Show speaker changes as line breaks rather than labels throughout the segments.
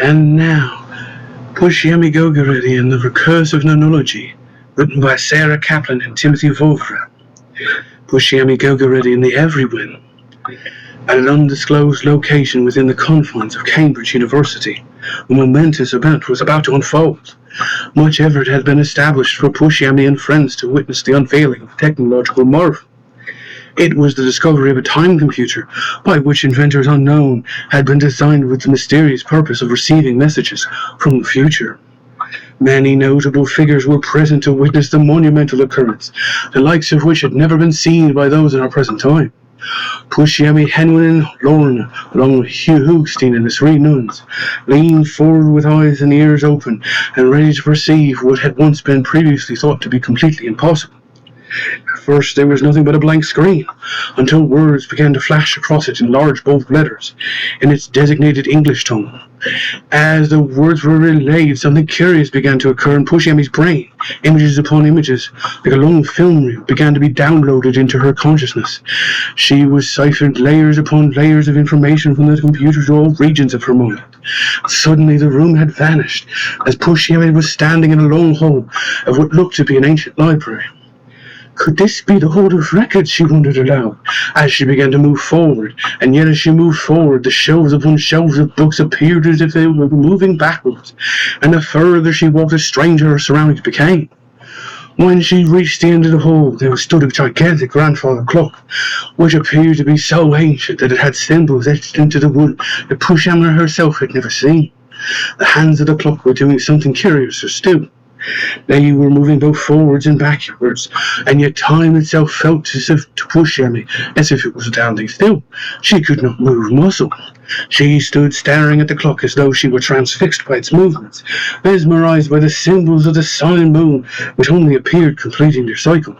And now, Pushyami Gogireddi and the Recursive Nonology, written by Sara, Kaplan and Timothy Vavra. Pushyami Gogireddi and the Everywin. At an undisclosed location within the confines of Cambridge University, a momentous event was about to unfold. Much effort had been established for Pushyami and friends to witness the unveiling of a technological marvel. It was the discovery of a time computer, by which inventors unknown had been designed with the mysterious purpose of receiving messages from the future. Many notable figures were present to witness the monumental occurrence, the likes of which had never been seen by those in our present time. Pushyami, Henwin and Lorna, along with Hugh Hoogstein and the three nuns, leaned forward with eyes and ears open and ready to perceive what had once been previously thought to be completely impossible. At first there was nothing but a blank screen, until words began to flash across it in large bold letters, in its designated English tone. As the words were relayed, something curious began to occur in Pushyami's brain. Images upon images, like a long film reel, began to be downloaded into her consciousness. She was siphoned layers upon layers of information from the computer to all regions of her mind. Suddenly the room had vanished, as Pushyami was standing in a long hall of what looked to be an ancient library. Could this be the Hall of Records, she wondered aloud, as she began to move forward, and yet as she moved forward, the shelves upon shelves of books appeared as if they were moving backwards, and the further she walked, the stranger her surroundings became. When she reached the end of the hall, there stood a gigantic grandfather clock, which appeared to be so ancient that it had symbols etched into the wood that Pushyami herself had never seen. The hands of the clock were doing something curiouser still. They were moving both forwards and backwards, and yet time itself felt as if to Pushyami, as if it was standing still. She could not move a muscle. She stood staring at the clock as though she were transfixed by its movements, mesmerized by the symbols of the sun and moon, which only appeared completing their cycle.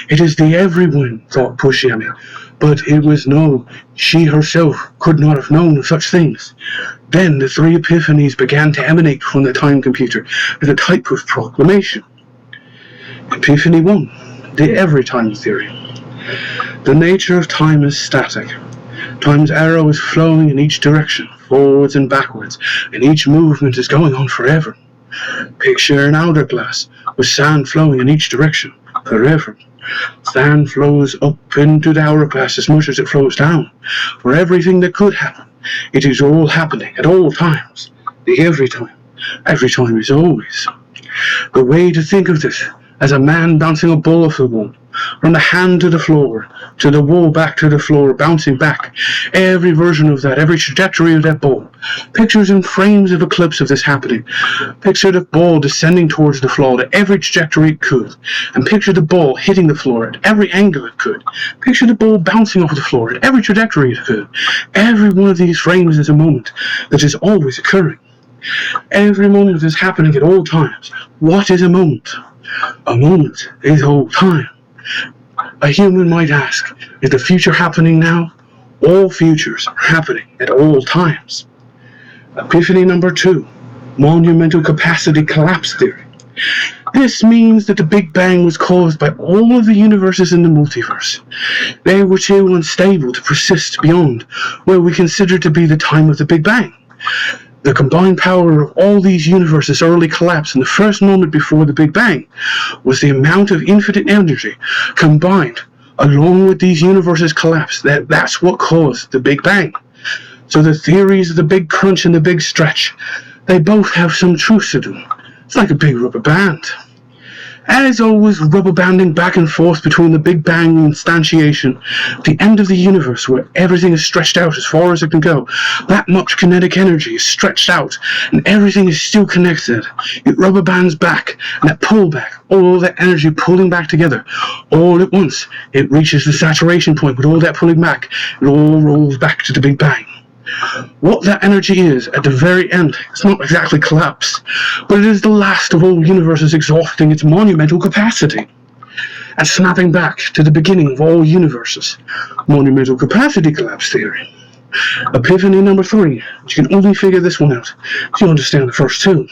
It is the Everyone, thought Pushyami, but it was no, she herself could not have known of such things. Then the three epiphanies began to emanate from the time computer as a type of proclamation. Epiphany 1. The Every-Time Theory. The nature of time is static. Time's arrow is flowing in each direction, forwards and backwards, and each movement is going on forever. Picture an hourglass with sand flowing in each direction, forever. Sand flows up into the hourglass as much as it flows down. For everything that could happen, it is all happening at all times. The every time. Every time is always. The way to think of this as a man bouncing a ball off the wall, from the hand to the floor, to the wall back to the floor, bouncing back. Every version of that, every trajectory of that ball. Pictures and frames of a clips of this happening. Picture the ball descending towards the floor at every trajectory it could, and picture the ball hitting the floor at every angle it could. Picture the ball bouncing off the floor at every trajectory it could. Every one of these frames is a moment that is always occurring. Every moment is happening at all times. What is a moment? A moment is all time. A human might ask, is the future happening now? All futures are happening at all times. Epiphany number 2, monumental capacity collapse theory. This means that the Big Bang was caused by all of the universes in the multiverse. They were too unstable to persist beyond where we consider to be the time of the Big Bang. The combined power of all these universes early collapsed in the first moment before the Big Bang was the amount of infinite energy combined along with these universes collapse. That's what caused the Big Bang. So the theories of the Big Crunch and the Big Stretch, they both have some truth to them. It's like a big rubber band. As always, rubber banding back and forth between the Big Bang instantiation, the end of the universe where everything is stretched out as far as it can go. That much kinetic energy is stretched out and everything is still connected. It rubber bands back, and that pullback, all that energy pulling back together, all at once, it reaches the saturation point with all that pulling back. It all rolls back to the Big Bang. What that energy is at the very end, it's not exactly collapse, but it is the last of all universes exhausting its monumental capacity and snapping back to the beginning of all universes. Monumental capacity collapse theory. Epiphany number 3. You can only figure this one out if you understand the first two.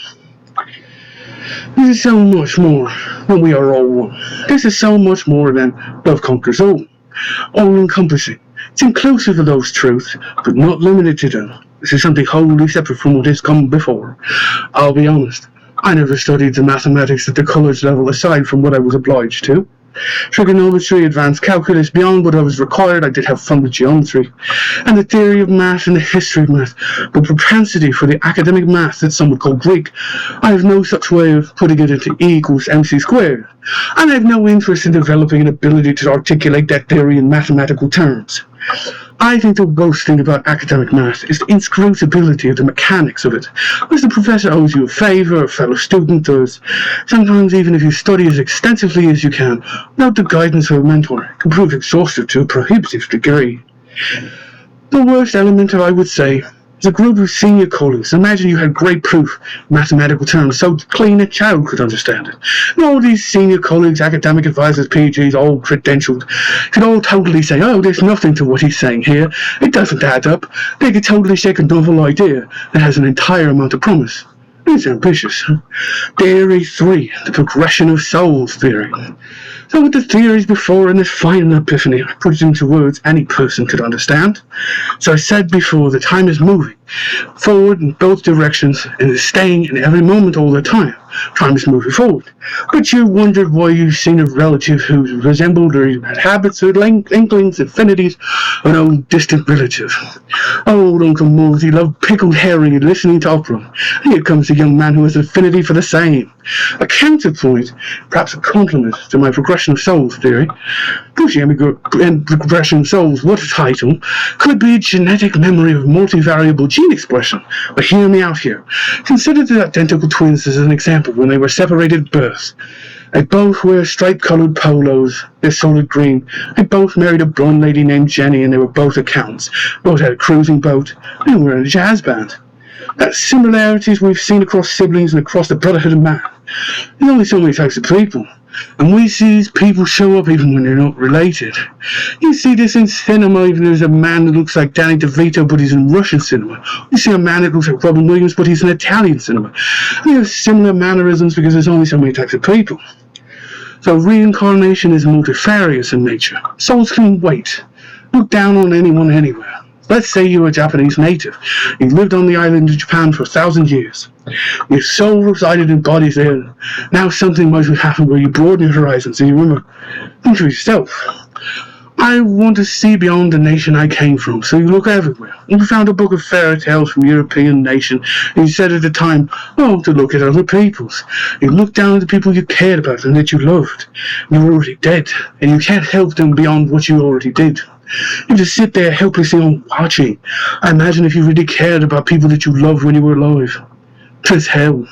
This is so much more than we are all one. This is so much more than love conquers all encompassing. It's inclusive of those truths, but not limited to them. This is something wholly separate from what has come before. I'll be honest, I never studied the mathematics at the college level aside from what I was obliged to. Trigonometry, advanced calculus, beyond what I was required, I did have fun with geometry, and the theory of math and the history of math, but propensity for the academic math that some would call Greek, I have no such way of putting it into E equals MC squared, and I have no interest in developing an ability to articulate that theory in mathematical terms. I think the worst thing about academic math is the inscrutability of the mechanics of it, as the professor owes you a favour, a fellow student does. Sometimes even if you study as extensively as you can, without the guidance of a mentor, it can prove exhaustive to a prohibitive degree. The worst element, I would say, is a group of senior colleagues. Imagine you had great proof, mathematical terms, so clean a child could understand it. And all these senior colleagues, academic advisors, PGs, all credentialed, could all totally say, oh, there's nothing to what he's saying here. It doesn't add up. They could totally shake a novel idea that has an entire amount of promise. It's ambitious. Theory 3, the progression of souls theory. So with the theories before and this final epiphany, I put it into words any person could understand. So I said before, the time is moving forward in both directions and is staying in every moment all the time. Time is moving forward. But you wondered why you've seen a relative who resembled or had habits or inklings, affinities of an old distant relative. Old Uncle Mosey loved pickled herring and listening to opera. And here comes a young man who has an affinity for the same. A counterpoint, perhaps a compliment to my progression of souls theory. Pushyami and progression of souls, what a title, could be a genetic memory of multivariable gene expression. But hear me out here. Consider the identical twins as an example when they were separated at birth. They both wear striped-coloured polos. They're solid green. They both married a blonde lady named Jenny, and they were both accountants. Both had a cruising boat, and were in a jazz band. That's similarities we've seen across siblings and across the brotherhood of man. There's only so many types of people, and we see these people show up even when they're not related. You see this in cinema, even there's a man that looks like Danny DeVito, but he's in Russian cinema. You see a man that looks like Robin Williams, but he's in Italian cinema. And they have similar mannerisms because there's only so many types of people. So reincarnation is multifarious in nature. Souls can wait. Look down on anyone anywhere. Let's say you're a Japanese native. You've lived on the island of Japan for 1,000 years. Your soul resided in bodies there. Now something might have happened where you broaden your horizons and you remember, think for yourself. I want to see beyond the nation I came from, so you look everywhere. You found a book of fairy tales from European nation, and you said at the time, oh, to look at other peoples. You looked down at the people you cared about and that you loved. You're already dead, and you can't help them beyond what you already did. You just sit there helplessly watching. I imagine if you really cared about people that you loved when you were alive. 'Tis hell.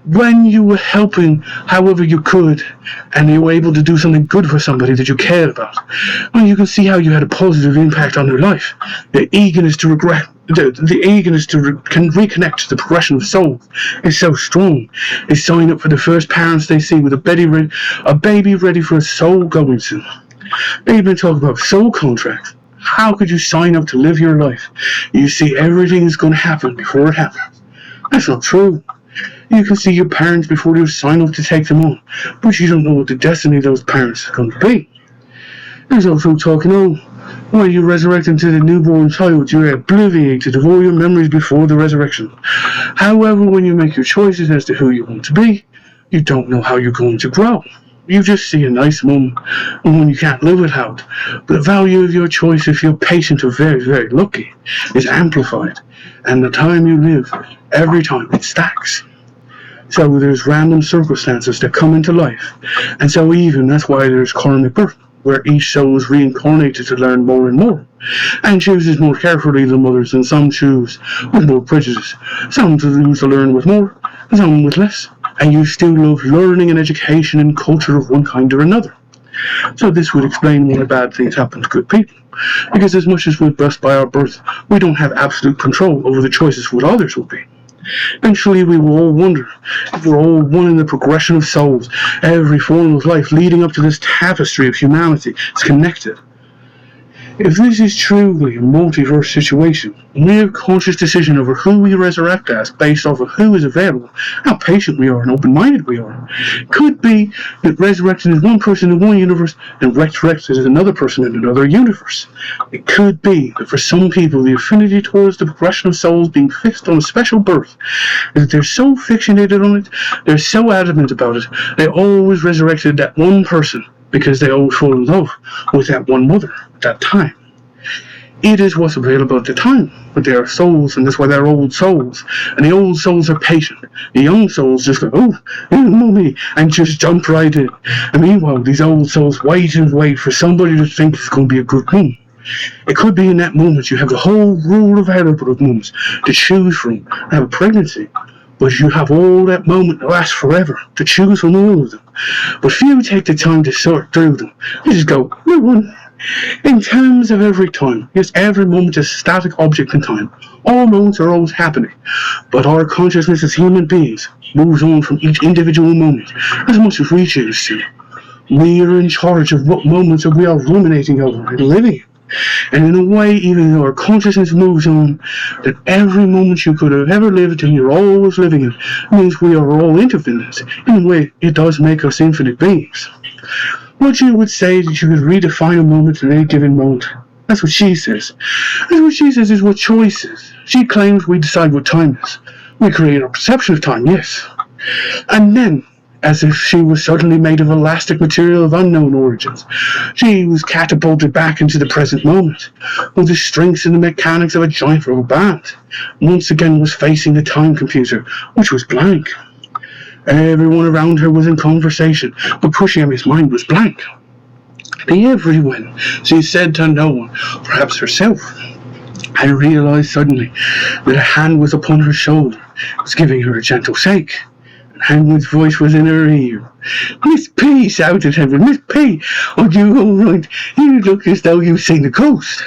When you were helping however you could, and you were able to do something good for somebody that you cared about, well, you can see how you had a positive impact on their life. The eagerness to reconnect to the progression of soul is so strong. They sign up for the first parents they see with a baby ready for a soul going soon. They've been talking about soul contracts. How could you sign up to live your life? You see everything is going to happen before it happens. That's not true. You can see your parents before you sign up to take them on, but you don't know what the destiny of those parents is going to be. There's also talking, when you resurrect into the newborn child, you're obliviated of all your memories before the resurrection. However, when you make your choices as to who you want to be, you don't know how you're going to grow. You just see a nice mum, and when you can't live without. But the value of your choice, if you're patient or very, very lucky, is amplified. And the time you live, every time, it stacks. So there's random circumstances that come into life. And so that's why there's karmic birth, where each soul is reincarnated to learn more and more, and chooses more carefully than others, and some choose with more prejudice. Some choose to learn with more, and some with less. And you still love learning and education and culture of one kind or another. So this would explain why bad things happen to good people. Because as much as we're blessed by our birth, we don't have absolute control over the choices what others will be. Eventually we will all wonder if we're all one in the progression of souls. Every form of life leading up to this tapestry of humanity is connected. If this is truly a multiverse situation, we have conscious decision over who we resurrect as based off of who is available, how patient we are and open-minded we are. It could be that resurrected as one person in one universe and resurrected as another person in another universe. It could be that for some people the affinity towards the progression of souls being fixed on a special birth is that they're so fixated on it, they're so adamant about it, they always resurrected that one person because they always fall in love with that one mother at that time. It is what's available at the time, but they are souls, and that's why they're old souls. And the old souls are patient. The young souls just go, oh, mummy, and just jump right in. And meanwhile, these old souls wait and wait for somebody to think it's going to be a good mum. It could be in that moment you have the whole rule available of mums to choose from, have a pregnancy. But you have all that moment that lasts forever to choose from all of them. But few take the time to sort through them. They just go, no one. In terms of every time, yes, every moment is a static object in time. All moments are always happening. But our consciousness as human beings moves on from each individual moment as much as we choose to. We are in charge of what moments that we are ruminating over and living in. And in a way, even though our consciousness moves on, that every moment you could have ever lived and you're always living in means we are all infinite. In a way, it does make us infinite beings. What you would say that you could redefine a moment in any given moment. That's what she says. That's what she says is what choice is. She claims we decide what time is. We create our perception of time, yes. And then, as if she was suddenly made of elastic material of unknown origins, she was catapulted back into the present moment, with the strengths and the mechanics of a giant rubber band. Once again was facing the time computer, which was blank. Everyone around her was in conversation, but Pushyami's mind was blank. The everyone, she said to no one, perhaps herself. I realized suddenly that a hand was upon her shoulder, was giving her a gentle shake. Henwood's voice was in her ear. Miss P, shouted Henwood. Miss P, are you all right? You look as though you've seen the ghost.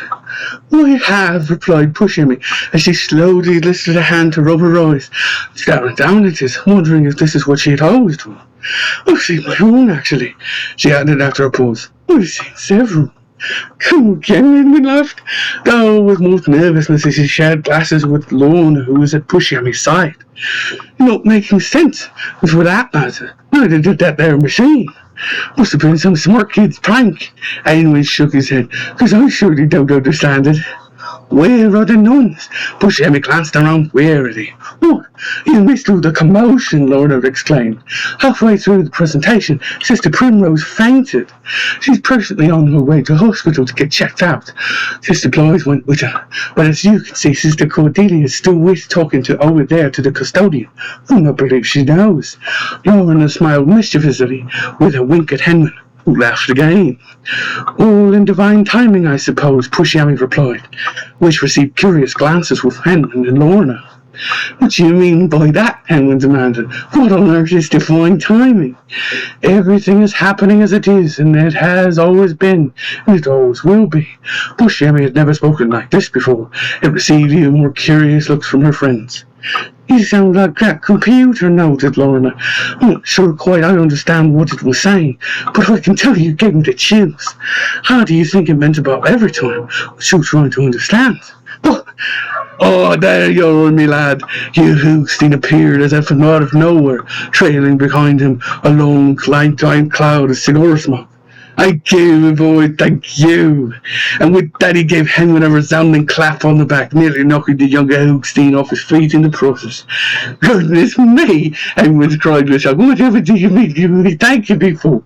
I have, replied Pushyami, as she slowly lifted a hand to rub her eyes, staring down at it, wondering if this is what she had always done. I've seen my own, actually, she added after a pause. I've seen several. Come again, Edmund laughed, though with most nervousness as he shared glasses with Lorna, who was at Pushyami's side. You're not making sense, and for that matter, neither did that there machine. Must have been some smart kid's prank. Edmund shook his head, because I surely don't understand it. Where are the nuns? Pushyami glanced around wearily. Oh, you missed all the commotion, Lorna exclaimed. Halfway through the presentation, Sister Primrose fainted. She's presently on her way to hospital to get checked out. Sister Blythe went with her, but as you can see, Sister Cordelia is still talking to over there to the custodian. I don't believe she knows. Lorna smiled mischievously with a wink at Henman, who laughed again. All in divine timing, I suppose, Pushyami replied, which received curious glances with Henman and Lorna. What do you mean by that? Henman demanded. What on earth is divine timing? Everything is happening as it is, and it has always been, and it always will be. Pushyami had never spoken like this before. It received even more curious looks from her friends. You sound like that computer, noted Lorna. I'm not sure quite I understand what it was saying, but I can tell you gave me the chills. How do you think it meant about every time? What you trying to understand? Oh, there you are, me lad. Hugh Hookstein appeared as if from out of nowhere, trailing behind him a long, giant cloud of cigar smoke. Thank you, my boy, thank you. And with that he gave Henry a resounding clap on the back, nearly knocking the younger Hookstein off his feet in the process. Goodness me, Henry cried with a shock. Whatever do you mean giving me thank you for?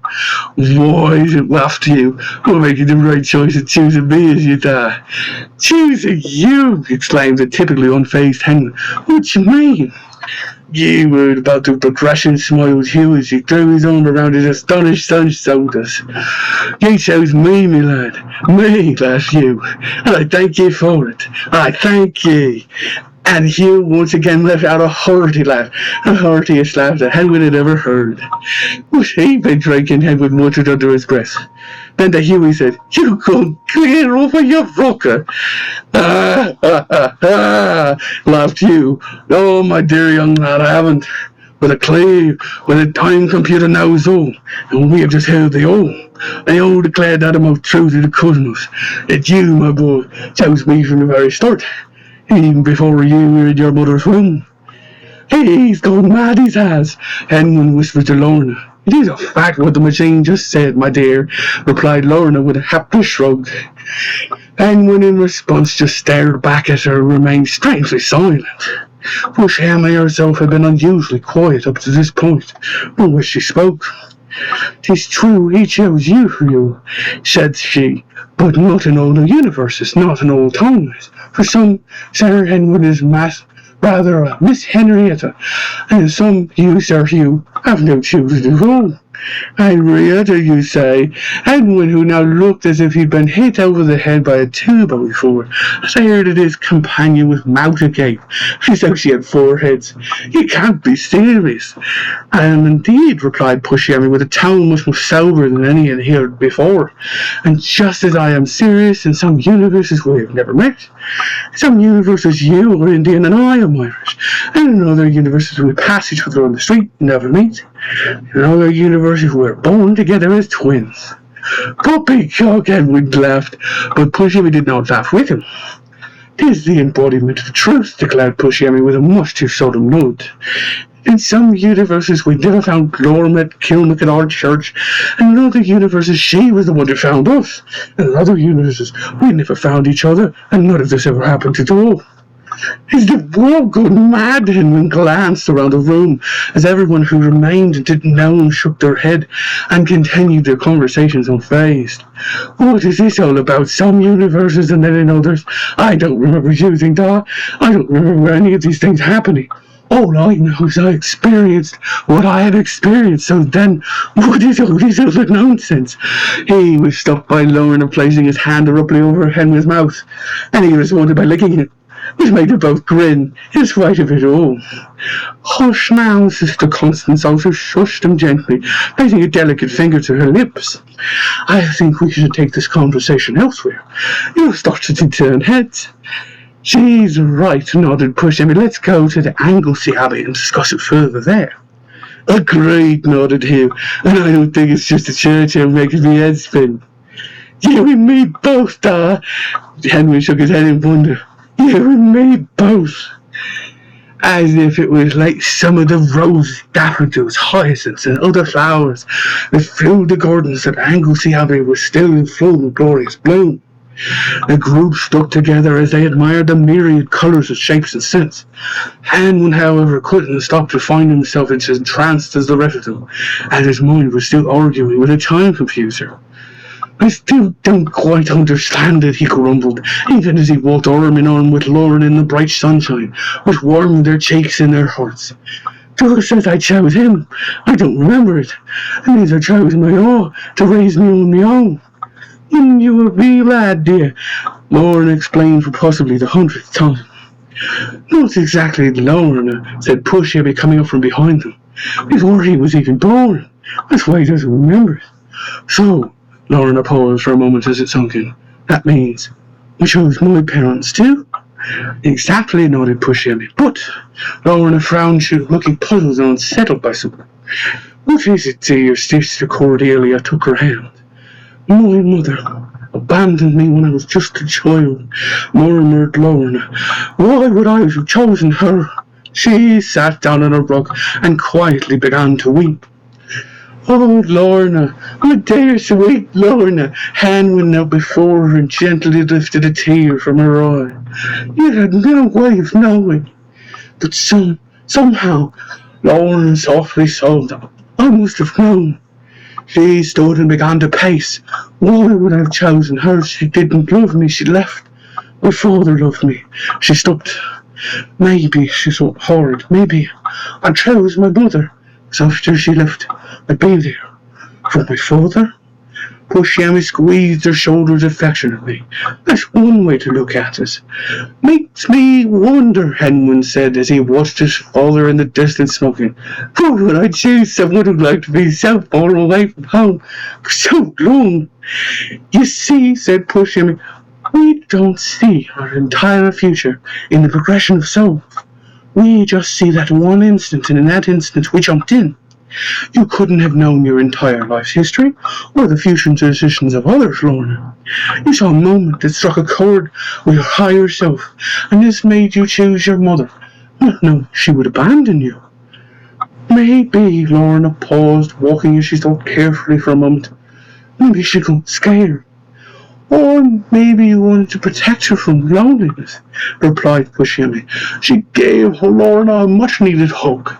Why is it after you? We're making the right choice of choosing me as your dad. Choosing you, exclaimed the typically unfazed Henry. What do you mean? You were about to progression, smiled Hugh as he threw his arm around his astonished son's shoulders. You chose me, my lad. Me, laughed Hugh. And I thank you for it. I thank you. And Hugh once again let out a hearty laugh, the heartiest laugh that Henwood had ever heard. What he been drinking, Henwood muttered under his breath. Then to Hugh he said, You go clear over your rocker. Laughed Hugh. Oh, my dear young lad, I haven't. With a time computer knows all, and we have just held the all. I all declared that about true to the cosmos, that you, my boy, chose me from the very start, even before you were in your mother's womb. He's gone mad, he has, Henry whispered to Lorna. It is a fact what the machine just said, my dear, replied Lorna with a happy shrug. Henry in response just stared back at her and remained strangely silent. Pushyami herself had been unusually quiet up to this point, from which she spoke. "'Tis true he chose you for you," said she, "but not in all the universes, not in all times. For some, Sir Henry is rather Miss Henrietta, and some you, Sir Hugh, have no choosing at all. Henrietta, you say?" Edwin, who now looked as if he'd been hit over the head by a tuba before, stared at his companion with mouth agape, as though she had four heads. "You can't be serious." "I am indeed," replied Pushyami with a tone much more sober than any he had heard before. "And just as I am serious, in some universes we have never met. In some universes you are Indian and I am Irish, and in other universes we pass each other on the street and never meet. In other universes we're born together as twins." Poppycock, Edwin laughed, but Pushyami did not laugh with him. "'Tis the embodiment of truth," declared Pushyami with a much too solemn nod. "In some universes we never found Lorna at Kilmac at our church, and in other universes she was the one who found us. And in other universes we never found each other, and none of this ever happened at all." "Is the world gone mad?" Henry glanced around the room as everyone who remained and didn't know shook their head and continued their conversations unfazed. "What is this all about? Some universes and then in others? I don't remember using that. I don't remember any of these things happening. All I know is I experienced what I had experienced, so then what is all this other nonsense?" He was stopped by Lorna placing his hand abruptly over Henry's mouth, and he responded by licking it, which made them both grin, in spite of it all. "Hush now," Sister Constance also shushed him gently, placing a delicate finger to her lips. "I think we should take this conversation elsewhere. You'll start to turn heads." "She's right," nodded Pushyami. "Let's go to the Anglesey Abbey and discuss it further there." "Agreed," nodded Hugh, "and I don't think it's just the church here making me head spin." "You and me both, Da." Henry shook his head in wonder. "You and me both." As if it was like some of the roses, daffodils, hyacinths, and other flowers that filled the gardens at Anglesey Abbey was still in full and glorious bloom. The group stuck together as they admired the myriad colours and shapes and scents. Henry, however, couldn't stop to find himself as entranced as the rest of them, and his mind was still arguing with a time confuser. "I still don't quite understand it," he grumbled, even as he walked arm in arm with Lauren in the bright sunshine, which warmed their cheeks and their hearts. "Doug says I chose him. I don't remember it. It means I chose my own to raise me on my own." "You were real lad, dear," Lauren explained for possibly the 100th time. "Not exactly Lauren," said Pushyami coming up from behind them. "Before he was even born. That's why he doesn't remember it." "So," Lorna paused for a moment as it sunk in, "that means we chose my parents too?" "Exactly," nodded Pushyami. "But," Lorna frowned, looking puzzled and unsettled by something. "What is it, dear Sister Cordelia?" took her hand. "My mother abandoned me when I was just a child," murmured Lorna. "Why would I have chosen her?" She sat down on a rug and quietly began to weep. "Oh, Lorna, my dear sweet Lorna," Hen went out before her and gently lifted a tear from her eye. "You had no way of knowing. But somehow," Lorna softly sobbed, "I must have known." She stood and began to pace. "Why would I have chosen her? She didn't love me. She left. My father loved me." She stopped. "Maybe," she thought hard, "maybe I chose my mother. So after she left, I'd be there. For my father?" Pushyami squeezed her shoulders affectionately. "That's one way to look at it." "Makes me wonder," Henwin said as he watched his father in the distance smoking. "Why would I choose someone who'd like to be so far away from home for so long?" "You see," said Pushyami, "we don't see our entire future in the progression of souls. We just see that one instant, and in that instant we jumped in. You couldn't have known your entire life's history, or the future decisions of others, Lorna. You saw a moment that struck a chord with your higher self, and this made you choose your mother, not knowing she would abandon you. Maybe Lorna paused, walking as she thought carefully for a moment. Maybe she got scared. Or maybe you wanted to protect her from loneliness, replied Pushyami. She gave Lorna a much-needed hug.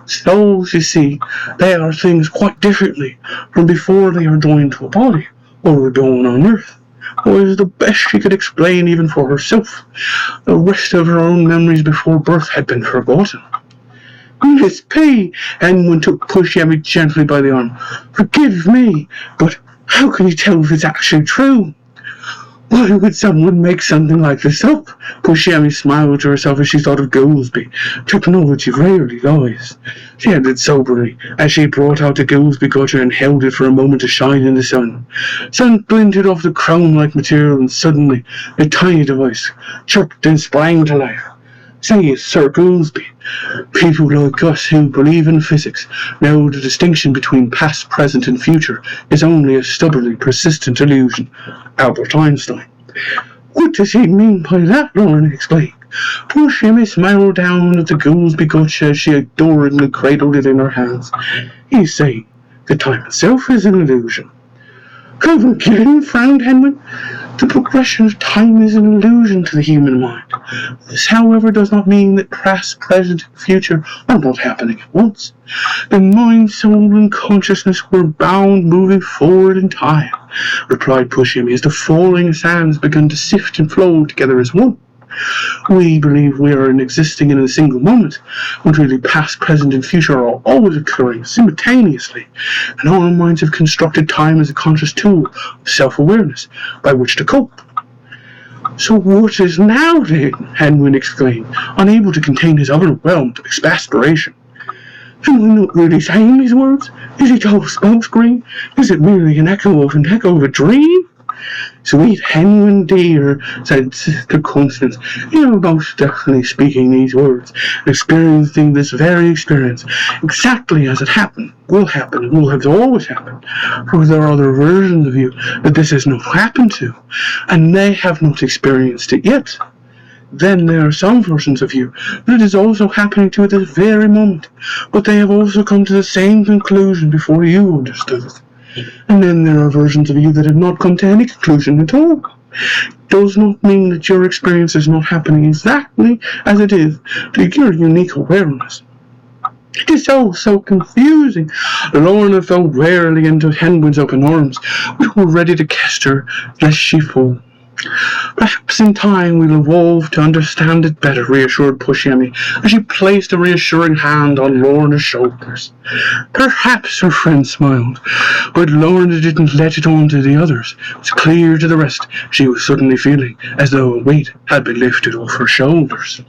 Souls, you see, they are things quite differently from before they are joined to a body, or reborn on earth. Or is the best she could explain even for herself. The rest of her own memories before birth had been forgotten. Miss P. Edwin took Pushyami gently by the arm. Forgive me, but how can you tell if it's actually true? Why would someone make something like this up? Pushyami smiled to herself as she thought of Goolsby. Technology rarely lies. She added soberly, as she brought out the Goolsby gutter and held it for a moment to shine in the sun. Sun glinted off the crown-like material, and suddenly a tiny device chirped and sprang to life. Say, Sir Goolsby, people like us who believe in physics know the distinction between past, present, and future is only a stubbornly persistent illusion. Albert Einstein. What does he mean by that? Lauren explained. Pushyami smiled down at the Goolsby gutch as she adoringly cradled it in her hands. He's saying that time itself is an illusion. Come again, frowned Henry. The progression of time is an illusion to the human mind. This, however, does not mean that past, present, and future are not happening at once. The mind, soul, and consciousness were bound moving forward in time, replied Pushyami, as the falling sands began to sift and flow together as one. We believe we are existing in a single moment, when really past, present, and future are always occurring simultaneously, and our minds have constructed time as a conscious tool of self-awareness by which to cope. So what is now, then? Henwin exclaimed, unable to contain his overwhelmed exasperation. Am I not really saying these words? Is it all smokescreen? Is it merely an echo of a dream? Sweet Henwin dear, said Sister Constance, you are most definitely speaking these words, experiencing this very experience, exactly as it happened, will happen, and will have always happened, for there are other versions of you that this has not happened to, and they have not experienced it yet. Then there are some versions of you that it is also happening to at this very moment, but they have also come to the same conclusion before you understood it. And then there are versions of you that have not come to any conclusion at all. It does not mean that your experience is not happening exactly as it is to your unique awareness. It is all so confusing. Lorna fell wearily into Henwin's open arms, which were ready to catch her lest she fall. Perhaps in time we'll evolve to understand it better, reassured Pushyami, as she placed a reassuring hand on Lorna's shoulders. Perhaps, her friend smiled, but Lorna didn't let it on to the others. It was clear to the rest she was suddenly feeling as though a weight had been lifted off her shoulders.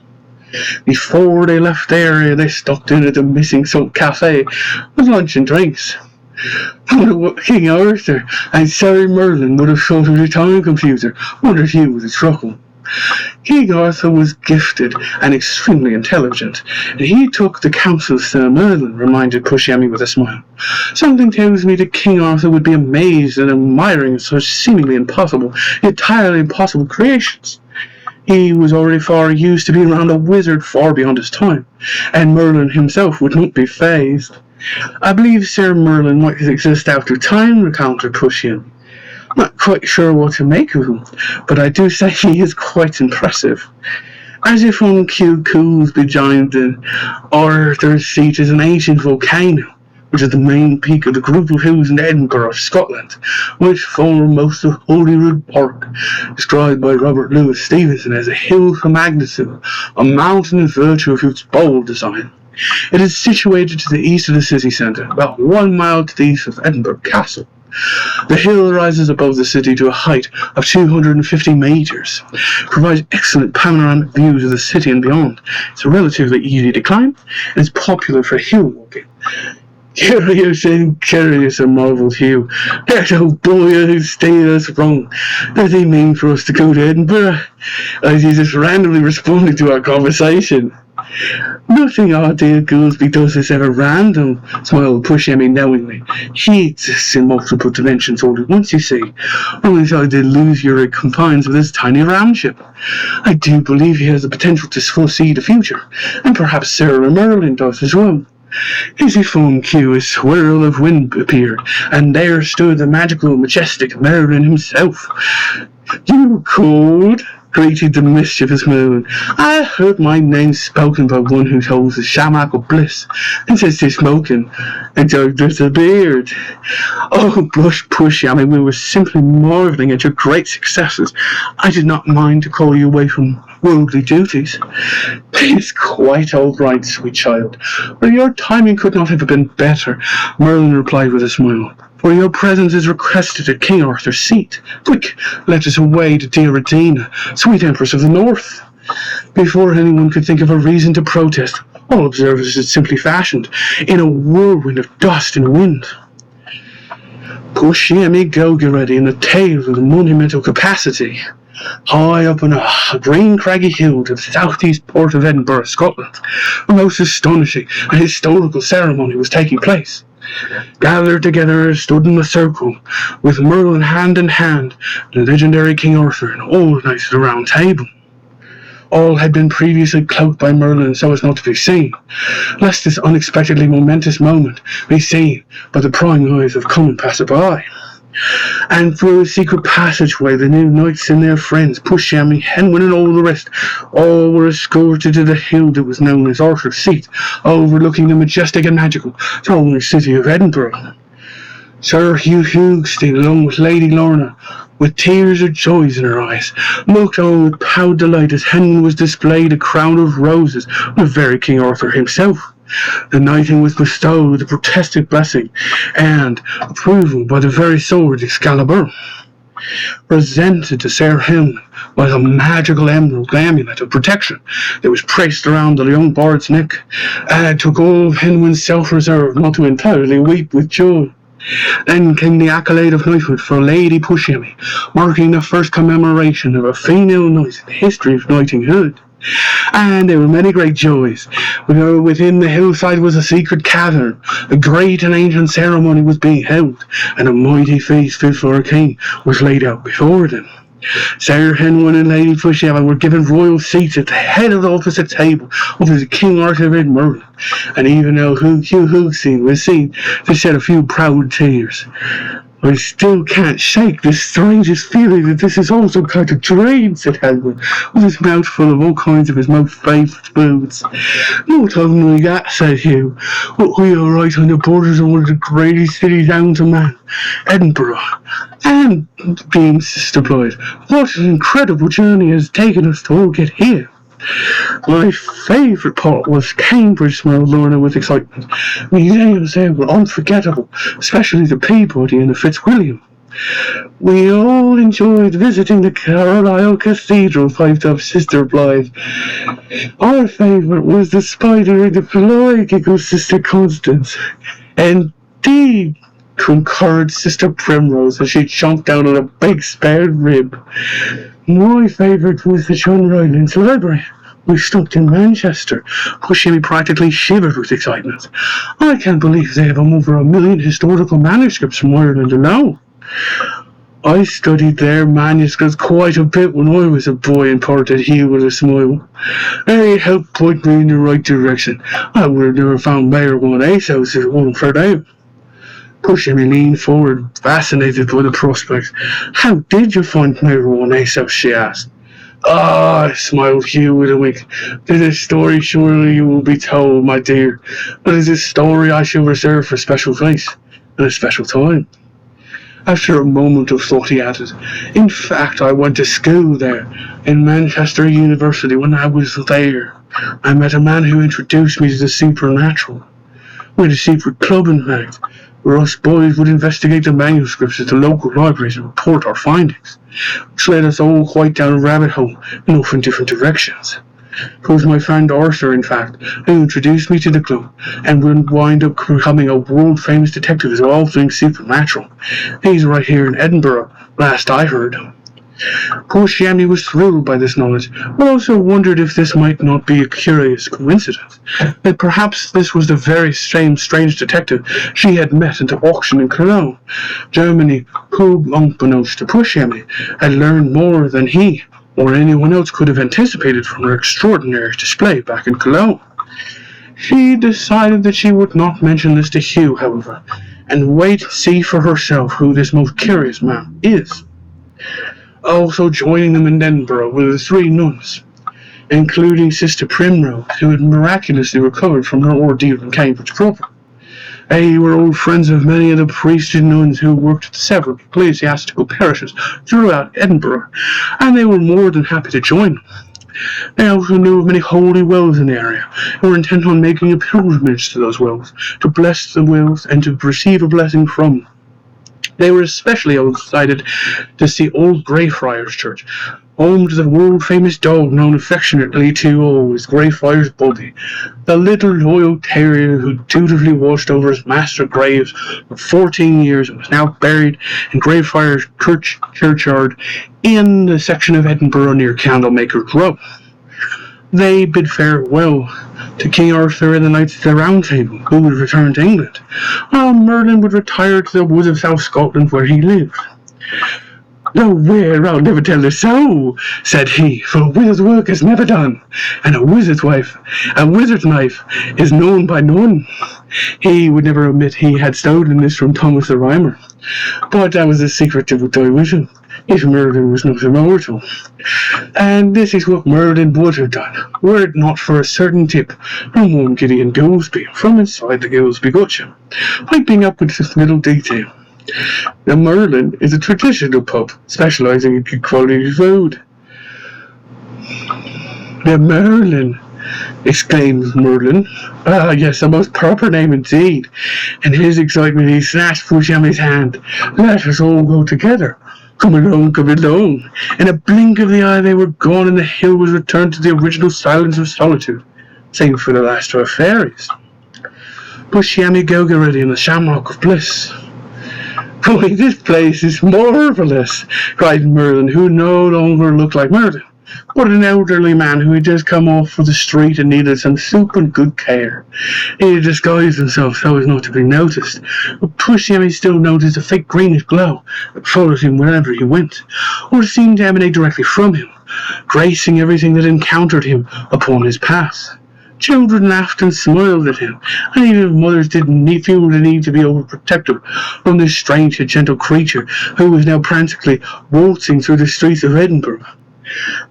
Before they left the area, they stopped in at the Missing Salt Cafe with lunch and drinks. Wonder what King Arthur and Sir Merlin would have thought of the time computer. Wonder if he was a truckle. King Arthur was gifted and extremely intelligent, and he took the counsel of Sir Merlin, reminded Pushyami with a smile. Something tells me that King Arthur would be amazed and admiring such seemingly impossible, entirely impossible creations. He was already far used to being around a wizard far beyond his time, and Merlin himself would not be fazed. I believe Sir Merlin might exist after time, recounted Pushyami. Not quite sure what to make of him, but I do say he is quite impressive. As if on Q cools behind the Arthur's seat is an ancient volcano, which is the main peak of the group of hills in Edinburgh, Scotland, which form most of Holyrood Park, described by Robert Louis Stevenson as a hill for magnitude, a mountain in virtue of its bold design. It is situated to the east of the city centre, about 1 mile to the east of Edinburgh Castle. The hill rises above the city to a height of 250 metres, provides excellent panoramic views of the city and beyond. It's relatively easy to climb, and is popular for hill walking. Curious, marvelled Hugh. That old boy has steered us wrong. Does he mean for us to go to Edinburgh? Or is he just randomly responding to our conversation? Nothing odd dear Goolsby does is ever random, smiled Pushyami knowingly. He exists in multiple dimensions all at once, you see. Only so I did lose your confines with his tiny ramship. I do believe he has the potential to foresee the future, and perhaps Sarah Merlin does as well. As he phone cue, a swirl of wind appeared, and there stood the magical, majestic Merlin himself. You cold? Greeted the mischievous moon. I heard my name spoken by one who holds the shamrock of bliss, and says to smoking, and so disappeared. Oh, blush Pushyami, we were simply marvelling at your great successes. I did not mind to call you away from worldly duties. It's quite all right, sweet child. Well, your timing could not have been better, Merlin replied with a smile. For your presence is requested at King Arthur's seat. Quick, let us away to dear Adina, sweet Empress of the North. Before anyone could think of a reason to protest, all observers had simply fashioned in a whirlwind of dust and wind. Pushyami Gogireddi in the tail of the monumental capacity. High up on a green craggy hill to the southeast port of Edinburgh, Scotland, a most astonishing and historical ceremony was taking place. Gathered together stood in a circle, with Merlin hand in hand, the legendary King Arthur and all the knights of the Round Table. All had been previously cloaked by Merlin so as not to be seen, lest this unexpectedly momentous moment be seen by the prying eyes of common passer-by. And through a secret passageway the new knights and their friends, Pushyami, Henwin and all the rest, all were escorted to the hill that was known as Arthur's Seat, overlooking the majestic and magical throne city of Edinburgh. Sir Hugh Hugstein, along with Lady Lorna, with tears of joy in her eyes, looked on with proud delight as Henwin was displayed a crown of roses from the very King Arthur himself. The knighting was bestowed with a protested blessing and approval by the very sword Excalibur. Presented to Sir Henwin was a magical emerald amulet of protection that was placed around the young bard's neck, and it took all of Henwin's self-reserve not to entirely weep with joy. Then came the accolade of knighthood for Lady Pushyami, marking the first commemoration of a female knight in the history of knighthood. And there were many great joys. Within the hillside was a secret cavern. A great and ancient ceremony was being held, and a mighty feast fit for a king was laid out before them. Sir Henwin and Lady Pushyami were given royal seats at the head of the opposite table over the King Arthur and Merlin, and even though Hugh Hugstein was seen to shed a few proud tears, I still can't shake the strangest feeling that this is all some kind of dream, said Henwin, with his mouth full of all kinds of his most favourite foods. Not only that, said Hugh, but we are right on the borders of one of the greatest cities known to man, Edinburgh. And, being Sister Blythe, what an incredible journey has taken us to all get here. My favourite part was Cambridge, smiled Lorna with excitement. Museums there were unforgettable, especially the Peabody and the Fitzwilliam. We all enjoyed visiting the Carlisle Cathedral, piped up Sister Blythe. Our favourite was the spider in the fly, giggled Sister Constance. Indeed, concurred Sister Primrose as she chomped down on a big spare rib. My favourite was the John Rylands Library. We stopped in Manchester. Pushyami practically shivered with excitement. I can't believe they have over 1 million historical manuscripts from Ireland alone. I studied their manuscripts quite a bit when I was a boy, imparted Hugh with a smile. They helped point me in the right direction. I would have never found Mayor One Ace House if it wasn't for them. Pushyami leaned forward, fascinated by the prospect. How did you find Mayor One Ace House, she asked. Ah, smiled Hugh with a wink. There's a story surely you will be told, my dear, but it is a story I shall reserve for a special place and a special time. After a moment of thought he added, in fact I went to school there, in Manchester University. When I was there, I met a man who introduced me to the supernatural. We had a secret club, in fact, where us boys would investigate the manuscripts at the local libraries and report our findings, which led us all quite down a rabbit hole in often different directions. It was my friend Arthur, in fact, who introduced me to the club, and would wind up becoming a world-famous detective as all things supernatural. He's right here in Edinburgh, last I heard. Pushyami was thrilled by this knowledge, but also wondered if this might not be a curious coincidence, that perhaps this was the very same strange detective she had met at the auction in Cologne, Germany, who, unbeknownst to Pushyami, had learned more than he or anyone else could have anticipated from her extraordinary display back in Cologne. She decided that she would not mention this to Hugh, however, and wait to see for herself who this most curious man is. Also joining them in Edinburgh were the 3 nuns, including Sister Primrose, who had miraculously recovered from her ordeal in Cambridge proper. They were old friends of many of the priests and nuns who worked at several ecclesiastical parishes throughout Edinburgh, and they were more than happy to join them. They also knew of many holy wells in the area, and were intent on making a pilgrimage to those wells, to bless the wells and to receive a blessing from them. They were especially excited to see Old Greyfriars Church, home to the world-famous dog known affectionately to all as Greyfriars Buddy, the little loyal terrier who dutifully watched over his master graves for 14 years and was now buried in Greyfriars Churchyard in the section of Edinburgh near Candlemaker's Row. They bid farewell to King Arthur and the Knights of the Round Table, who would return to England, while Merlin would retire to the woods of South Scotland where he lived. "Nowhere, I'll never tell a soul," said he, "for a wizard's work is never done, and a wizard's knife is known by none." He would never admit he had stolen this from Thomas the Rhymer, but that was a secret to die with him, if Merlin was not immortal. And this is what Merlin would have done, were it not for a certain tip from one Gideon Goolsby from inside the Goolsby Gotcha, piping up with this little detail. The Merlin is a traditional pub specialising in good quality food. "The Merlin!" exclaimed Merlin. "Ah, yes, a most proper name indeed." In his excitement he snatched Pushyami's hand. "Let us all go together. Come along, come along." In a blink of the eye they were gone, and the hill was returned to the original silence of solitude, save for the last 2 fairies. Pushyami, Gogireddi, and the Shamrock of Bliss. "Boy, this place is marvellous," cried Merlin, who no longer looked like Merlin, but an elderly man who had just come off for the street and needed some soup and good care. He had disguised himself so as not to be noticed, but Pushyami still noticed a faint greenish glow that followed him wherever he went, or seemed to emanate directly from him, gracing everything that encountered him upon his path. Children laughed and smiled at him, and even mothers didn't feel the need to be overprotective from this strange and gentle creature who was now practically waltzing through the streets of Edinburgh.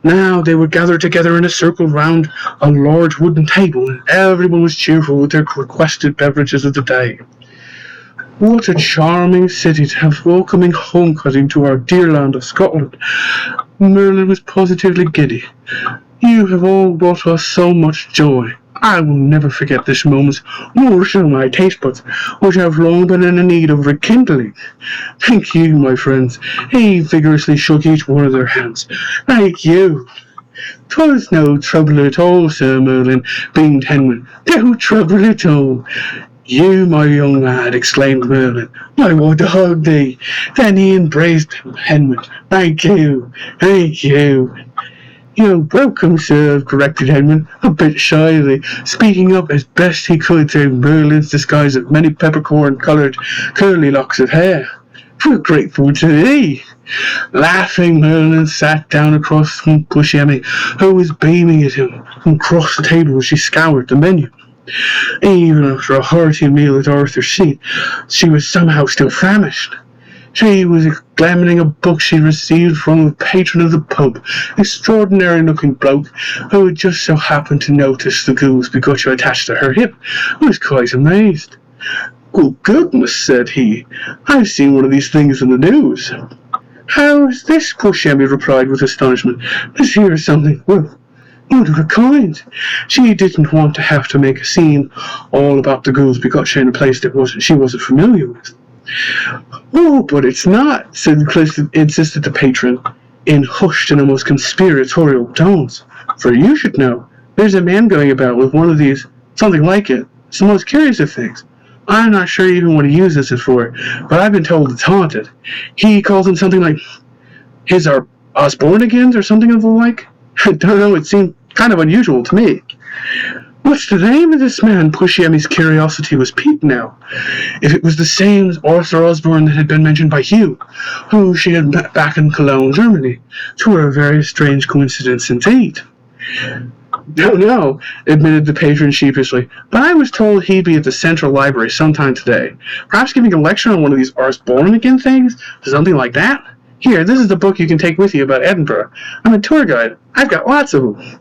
Now they were gathered together in a circle round a large wooden table, and everyone was cheerful with their requested beverages of the day. What a charming city to have welcoming homecoming to our dear land of Scotland. Merlin was positively giddy. "You have all brought us so much joy. I will never forget this moment, nor shall my taste buds, which have long been in need of rekindling. Thank you, my friends." He vigorously shook each one of their hands. "Thank you." "'Twas no trouble at all, Sir Merlin," beamed Henwin. "No trouble at all." "You, my young lad," exclaimed Merlin, "I want to hug thee." Then he embraced Henwin. "Thank you, thank you." "You're welcome, sir," corrected Henwin, a bit shyly, speaking up as best he could through Merlin's disguise of many peppercorn-coloured curly locks of hair. "We're grateful to thee." Laughing, Merlin sat down across from Pushyami, who was beaming at him from across the table as she scoured the menu. Even after a hearty meal at Arthur's seat, she was somehow still famished. She was examining a book she received from a patron of the pub, extraordinary-looking bloke who had just so happened to notice the Goolsby Gotcha attached to her hip. I was quite amazed. "Good goodness," said he, "I've seen one of these things in the news." "How is this?" Pushyami replied with astonishment. "This here is something, well, one of a kind." She didn't want to have to make a scene all about the Goolsby Gotcha in a place that she wasn't familiar with. "Oh, but it's not," insisted the patron, in hushed and almost conspiratorial tones. "For you should know, there's a man going about with one of these, something like it. It's the most curious of things. I'm not sure even what he uses it for, but I've been told it's haunted. He calls it something like his Osborne-agains or something of the like? I don't know, it seemed kind of unusual to me. What's the name of this man? Pushyami's curiosity was piqued now. If it was the same as Arthur Osborne that had been mentioned by Hugh, who she had met back in Cologne, Germany, 'twere a very strange coincidence indeed. No, admitted the patron sheepishly, but I was told he'd be at the Central Library sometime today. Perhaps giving a lecture on one of these Osborne-again things? Something like that? Here, this is the book you can take with you about Edinburgh. I'm a tour guide. I've got lots of them.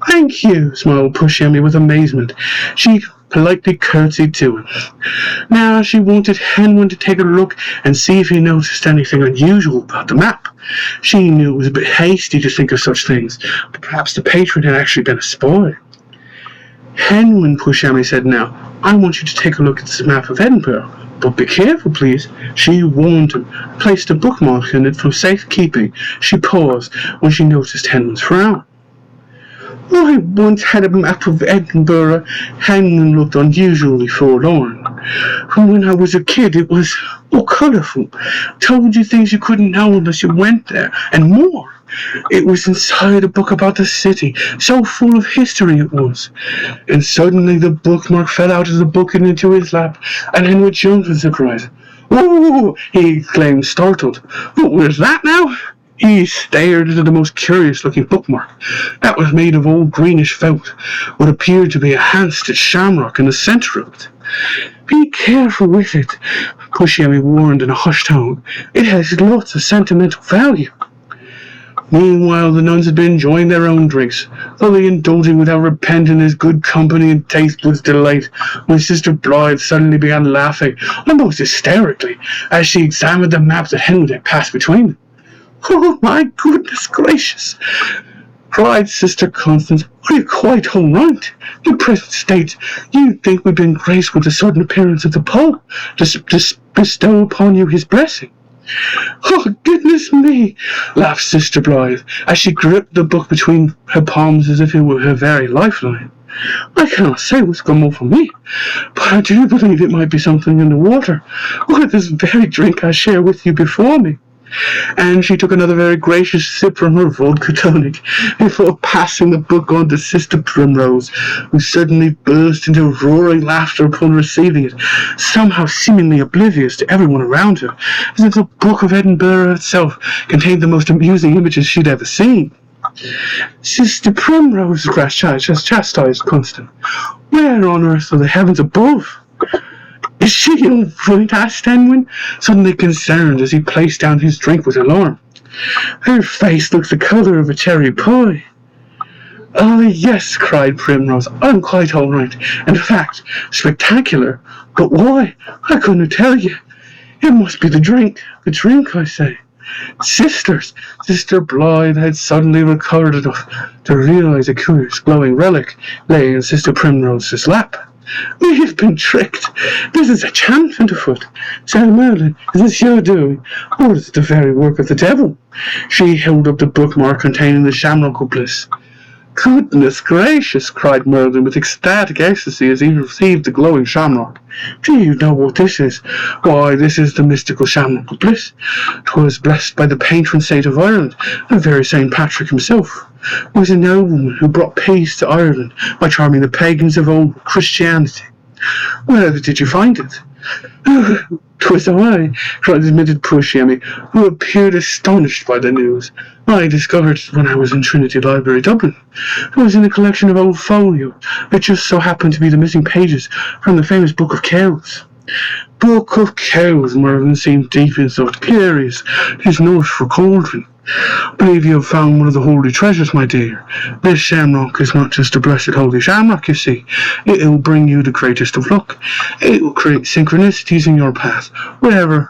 Thank you, smiled Pushyami with amazement. She politely curtsied to him. Now she wanted Henwin to take a look and see if he noticed anything unusual about the map. She knew it was a bit hasty to think of such things, but perhaps the patron had actually been a spy. Henwin, Pushyami said now, I want you to take a look at this map of Edinburgh. But be careful, please, she warned him, placed a bookmark in it for safekeeping. She paused when she noticed Henwin's frown. I once had a map of Edinburgh. Henwin looked unusually forlorn. When I was a kid, it was colourful. Told you things you couldn't know unless you went there, and more. It was inside a book about the city, so full of history it was. And suddenly the bookmark fell out of the book and into his lap, and Henry jumped with surprise. "Oh!" he exclaimed, startled. "Where's that now?" He stared into the most curious-looking bookmark. That was made of old greenish felt, what appeared to be a hand-stitched shamrock in the centre of it. "Be careful with it," Pushyami warned in a hushed tone. "It has lots of sentimental value." Meanwhile, the nuns had been enjoying their own drinks, fully indulging without repenting his good company and taste buds' delight, when Sister Blythe suddenly began laughing, almost hysterically, as she examined the map that Henry had passed between them. "Oh, my goodness gracious!" cried Sister Constance. "Are you quite all right? In present state, you'd think we'd been graced with the sudden appearance of the Pope to bestow upon you his blessing." "Oh, goodness me!" laughed Sister Blythe, as she gripped the book between her palms as if it were her very lifeline. "I cannot say what's come over me, but I do believe it might be something in the water, or this very drink I share with you before me." And she took another very gracious sip from her vodka tonic before passing the book on to Sister Primrose, who suddenly burst into roaring laughter upon receiving it, somehow seemingly oblivious to everyone around her, as if the book of Edinburgh itself contained the most amusing images she'd ever seen. "Sister Primrose," chastised Constance, "where on earth are the heavens above?" "Is she all right?" asked Henwin, suddenly concerned as he placed down his drink with alarm. Her face looked the colour of a cherry pie. "Oh, yes," cried Primrose, "I'm quite all right. In fact, spectacular. But why? I couldn't tell you. It must be the drink, I say." Sisters! Sister Blythe had suddenly recovered enough to realize a curious glowing relic lay in Sister Primrose's lap. "We have been tricked. This is enchantment afoot. Sir Merlin, is this your doing, or is it the very work of the devil?" She held up the bookmark containing the shamrock of bliss. "Goodness gracious!" cried Merlin with ecstatic ecstasy as he received the glowing shamrock. "Do you know what this is? Why, this is the mystical shamrock of bliss. 'Twas blessed by the patron saint of Ireland, the very St. Patrick himself. It was a nobleman who brought peace to Ireland by charming the pagans of old Christianity. Where did you find it?" "'Twas I," admitted Pushyami, who appeared astonished by the news. "I discovered it when I was in Trinity Library, Dublin. It was in a collection of old folios. It just so happened to be the missing pages from the famous Book of Kells." "Book of Kells," Merlin seemed deep in thought. "Curious. 'Tis naught for cauldron. Believe you have found one of the holy treasures, my dear. This shamrock is not just a blessed holy shamrock, you see. It will bring you the greatest of luck. It will create synchronicities in your path.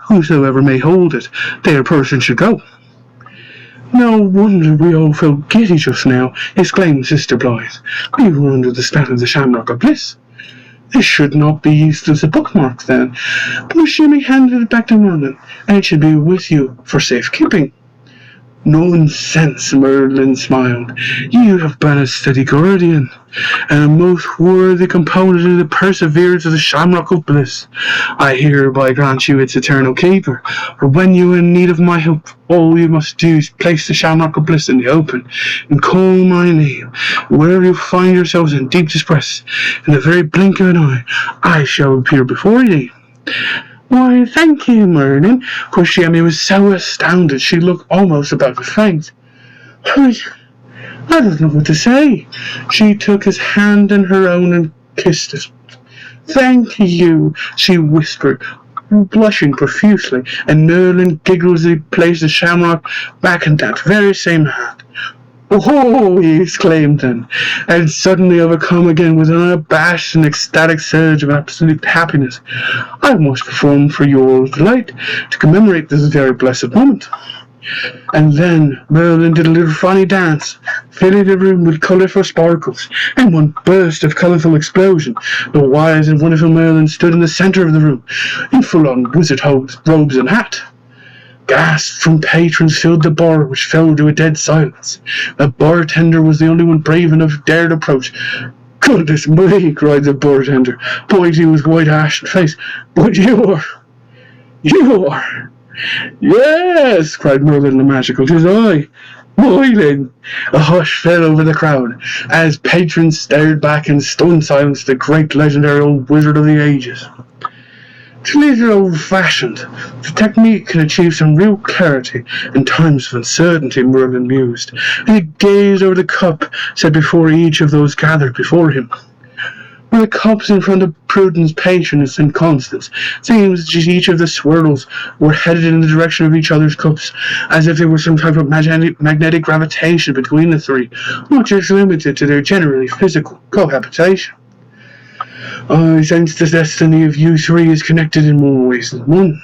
Whosoever may hold it, their person should go." "No wonder we all felt giddy just now," exclaimed Sister Blythe. "We were under the spell of the shamrock of bliss. This should not be used as a bookmark, then. Pushyami handed it back to Merlin, and it should be with you for safekeeping." Nonsense, Merlin smiled. You have been a steady guardian, and a most worthy component of the perseverance of the Shamrock of Bliss. I hereby grant you its eternal keeper, for when you are in need of my help, all you must do is place the Shamrock of Bliss in the open, and call my name. Wherever you find yourselves in deep distress, in the very blink of an eye, I shall appear before you. Why, thank you, Merlin. Pushyami was so astounded she looked almost about to faint. I don't know what to say. She took his hand in her own and kissed it. Thank you, she whispered, blushing profusely, and Merlin giggled as he placed the shamrock back in that very same hand. Oh, he exclaimed then, and suddenly overcome again with an unabashed and ecstatic surge of absolute happiness. I must perform for your delight to commemorate this very blessed moment. And then Merlin did a little funny dance, filling the room with colourful sparkles, and one burst of colourful explosion. The wise and wonderful Merlin stood in the centre of the room, in full-on wizard robes and hat. Gasps from patrons filled the bar, which fell to a dead silence. The bartender was the only one brave enough to dare to approach. Goodness me, cried the bartender, pointing to his white ashen face. But you are. Yes, cried Merlin the Magical, 'tis I, Merlin. A hush fell over the crowd, as patrons stared back in stunned silence at the great legendary old wizard of the ages. It's a little old-fashioned. The technique can achieve some real clarity in times of uncertainty, Merlin mused, and he gazed over the cup set before each of those gathered before him. With the cups in front of Prudence, Patience, and Constance, it seems that each of the swirls were headed in the direction of each other's cups, as if there were some type of magnetic gravitation between the three, not just limited to their generally physical cohabitation. I sense the destiny of you three is connected in more ways than one.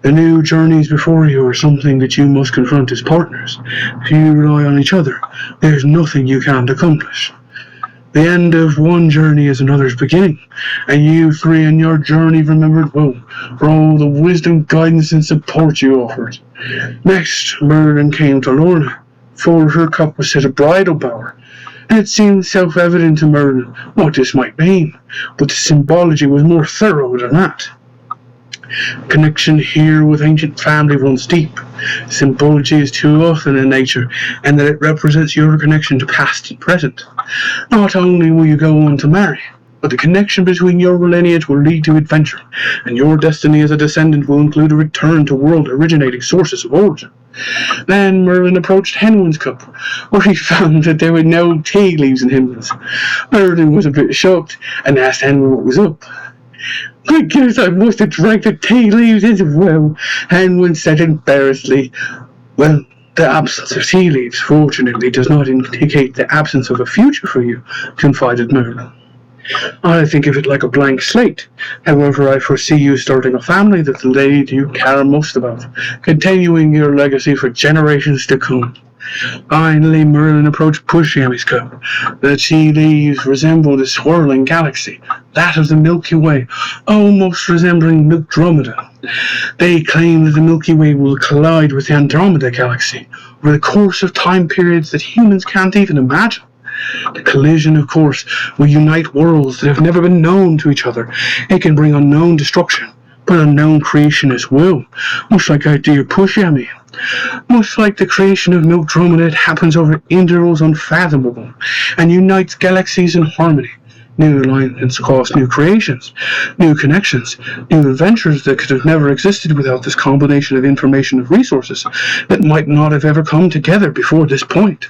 The new journeys before you are something that you must confront as partners. If you rely on each other, there's nothing you can't accomplish. The end of one journey is another's beginning, and you three in your journey remembered well for all the wisdom, guidance, and support you offered. Next, Merlin came to Lorna, for her cup was set a bridal bower, and it seemed self-evident to Merlin what this might mean, but the symbology was more thorough than that. Connection here with ancient family runs deep. Symbology is too often in nature, and that it represents your connection to past and present. Not only will you go on to marry, but the connection between your lineage will lead to adventure, and your destiny as a descendant will include a return to world-originating sources of origin. Then Merlin approached Henwin's cup, where he found that there were no tea leaves in Henwin's. Merlin was a bit shocked, and asked Henwin what was up. I guess I must have drank the tea leaves as well, Henwin said embarrassedly. Well, the absence of tea leaves, fortunately, does not indicate the absence of a future for you, confided Merlin. I think of it like a blank slate. However, I foresee you starting a family that the lady you care most about, continuing your legacy for generations to come. Finally, Merlin approached Pushyami's cup. The tea leaves resembled a swirling galaxy, that of the Milky Way, almost resembling Andromeda. They claim that the Milky Way will collide with the Andromeda galaxy over the course of time periods that humans can't even imagine. The collision, of course, will unite worlds that have never been known to each other. It can bring unknown destruction, but unknown creation as well, much like our dear Pushyami. Much like the creation of Andromeda, it happens over intervals unfathomable, and unites galaxies in harmony. New alignments cause new creations, new connections, new adventures that could have never existed without this combination of information and resources that might not have ever come together before this point.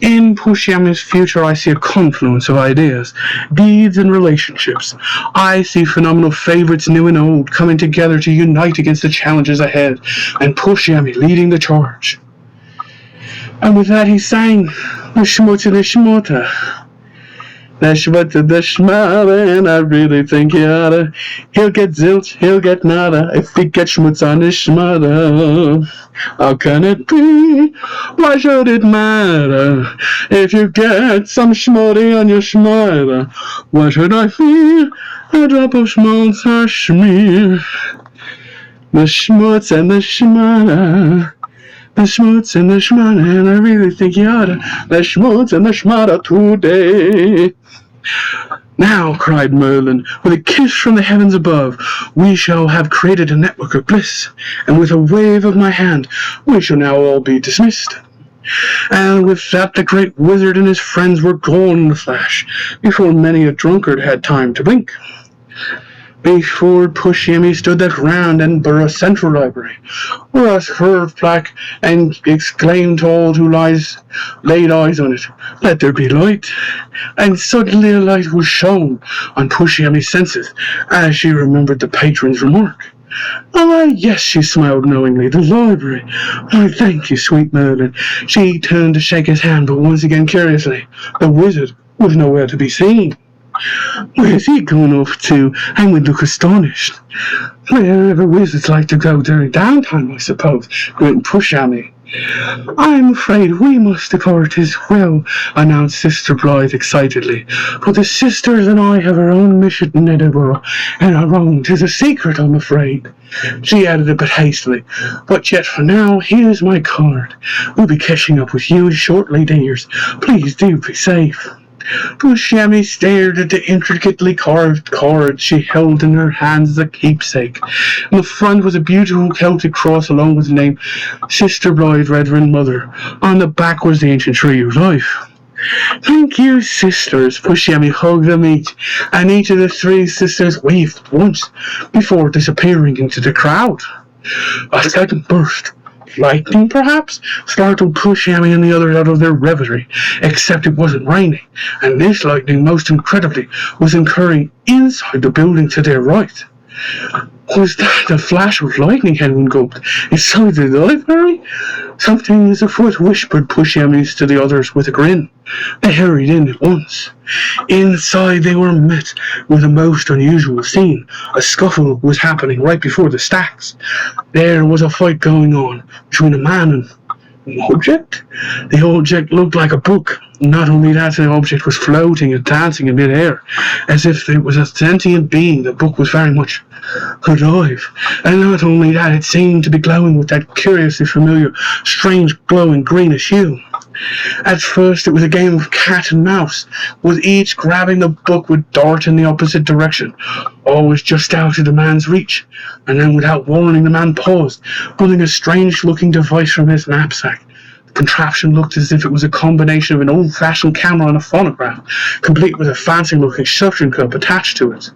In Pushyami's future, I see a confluence of ideas, deeds, and relationships. I see phenomenal favorites, new and old, coming together to unite against the challenges ahead, and Pushyami leading the charge. And with that, he sang the Shmota the Shmota. The Shmota, and I really think he oughta. He'll get zilch, he'll get nada, if he gets schmutz on his shmata. How can it be? Why should it matter? If you get some schmutty on your shmata, what should I feel? A drop of schmutz or schmear. The schmutz and the shmata. The schmutz and the schmata, and I really think you oughta. The schmutz and the schmata today. Now, cried Merlin, with a kiss from the heavens above, we shall have created a network of bliss, and with a wave of my hand, we shall now all be dismissed. And with that the great wizard and his friends were gone in a flash, before many a drunkard had time to blink. Before Pushyami stood that round and borough central library, whereas curved black and exclaimed to all who laid eyes on it, "Let there be light!" And suddenly a light was shone on Pushyami's senses, as she remembered the patron's remark. "Ah, yes," she smiled knowingly, "the library. Why, thank you, sweet Merlin." She turned to shake his hand, but once again curiously, the wizard was nowhere to be seen. "Where's he gone off to?" I would look astonished. "Wherever wizards like to go during downtime, I suppose," grinned Pushyami. "I'm afraid we must depart as well," announced Sister Blythe excitedly. "For the sisters and I have our own mission in Edinburgh, and our own 'tis a secret, I'm afraid." She added a bit hastily, "But yet for now, here's my card. We'll be catching up with you shortly, dears. Please do be safe." Pushyami stared at the intricately carved card she held in her hands as a keepsake. On the front was a beautiful Celtic cross along with the name Sister Blythe, Reverend Mother. On the back was the ancient tree of life. "Thank you, sisters." Pushyami hugged them each, and each of the three sisters waved once before disappearing into the crowd. A sudden burst, lightning perhaps, startled Pushyami and the others out of their reverie, except it wasn't raining, and this lightning, most incredibly, was occurring inside the building to their right. Was that a flash of lightning, Henry gulped, inside the library? "Something is afoot," whispered Pushyami to the others with a grin. They hurried in at once. Inside they were met with a most unusual scene. A scuffle was happening right before the stacks. There was a fight going on between a man and an object. The object looked like a book. Not only that, the object was floating and dancing in mid-air, as if it was a sentient being. The book was very much alive, and not only that, it seemed to be glowing with that curiously familiar, strange glowing greenish hue. At first it was a game of cat and mouse, with each grabbing the book would dart in the opposite direction, always just out of the man's reach, and then without warning the man paused, pulling a strange-looking device from his knapsack. The contraption looked as if it was a combination of an old-fashioned camera and a phonograph, complete with a fancy-looking suction cup attached to it.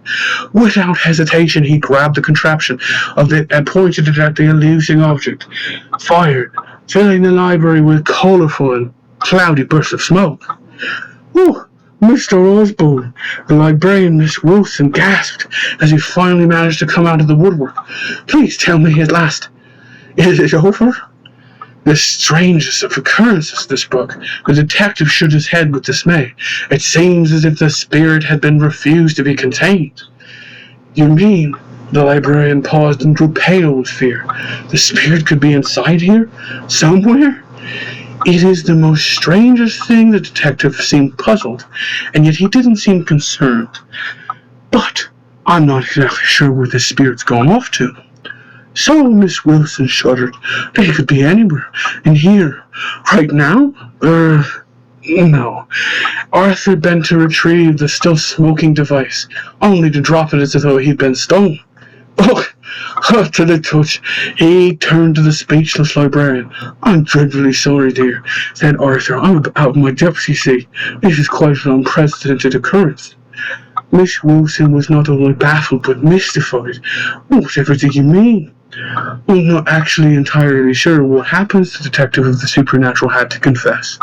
Without hesitation he grabbed the contraption and pointed it at the elusive object, fired, filling the library with colourful and cloudy bursts of smoke. "Oh, Mr. Osborne," the librarian, Miss Wilson, gasped as he finally managed to come out of the woodwork. "Please tell me at last, is it over?" The strangest of occurrences, this book. The detective shook his head with dismay. It seems as if the spirit had been refused to be contained. "You mean?" The librarian paused and grew pale with fear. "The spirit could be inside here? Somewhere?" It is the most strangest thing. The detective seemed puzzled, and yet he didn't seem concerned. "But I'm not exactly sure where the spirit's gone off to." "So," Miss Wilson shuddered, "they could be anywhere. In here. Right now? No." Arthur bent to retrieve the still smoking device, only to drop it as though he'd been stung. "Oh, hot to the touch." He turned to the speechless librarian. "I'm dreadfully sorry, dear," said Arthur. "I'm out of my depth, you see. This is quite an unprecedented occurrence." Miss Wilson was not only baffled but mystified. "Whatever do you mean?" "I'm not actually entirely sure what happens," the detective of the supernatural had to confess,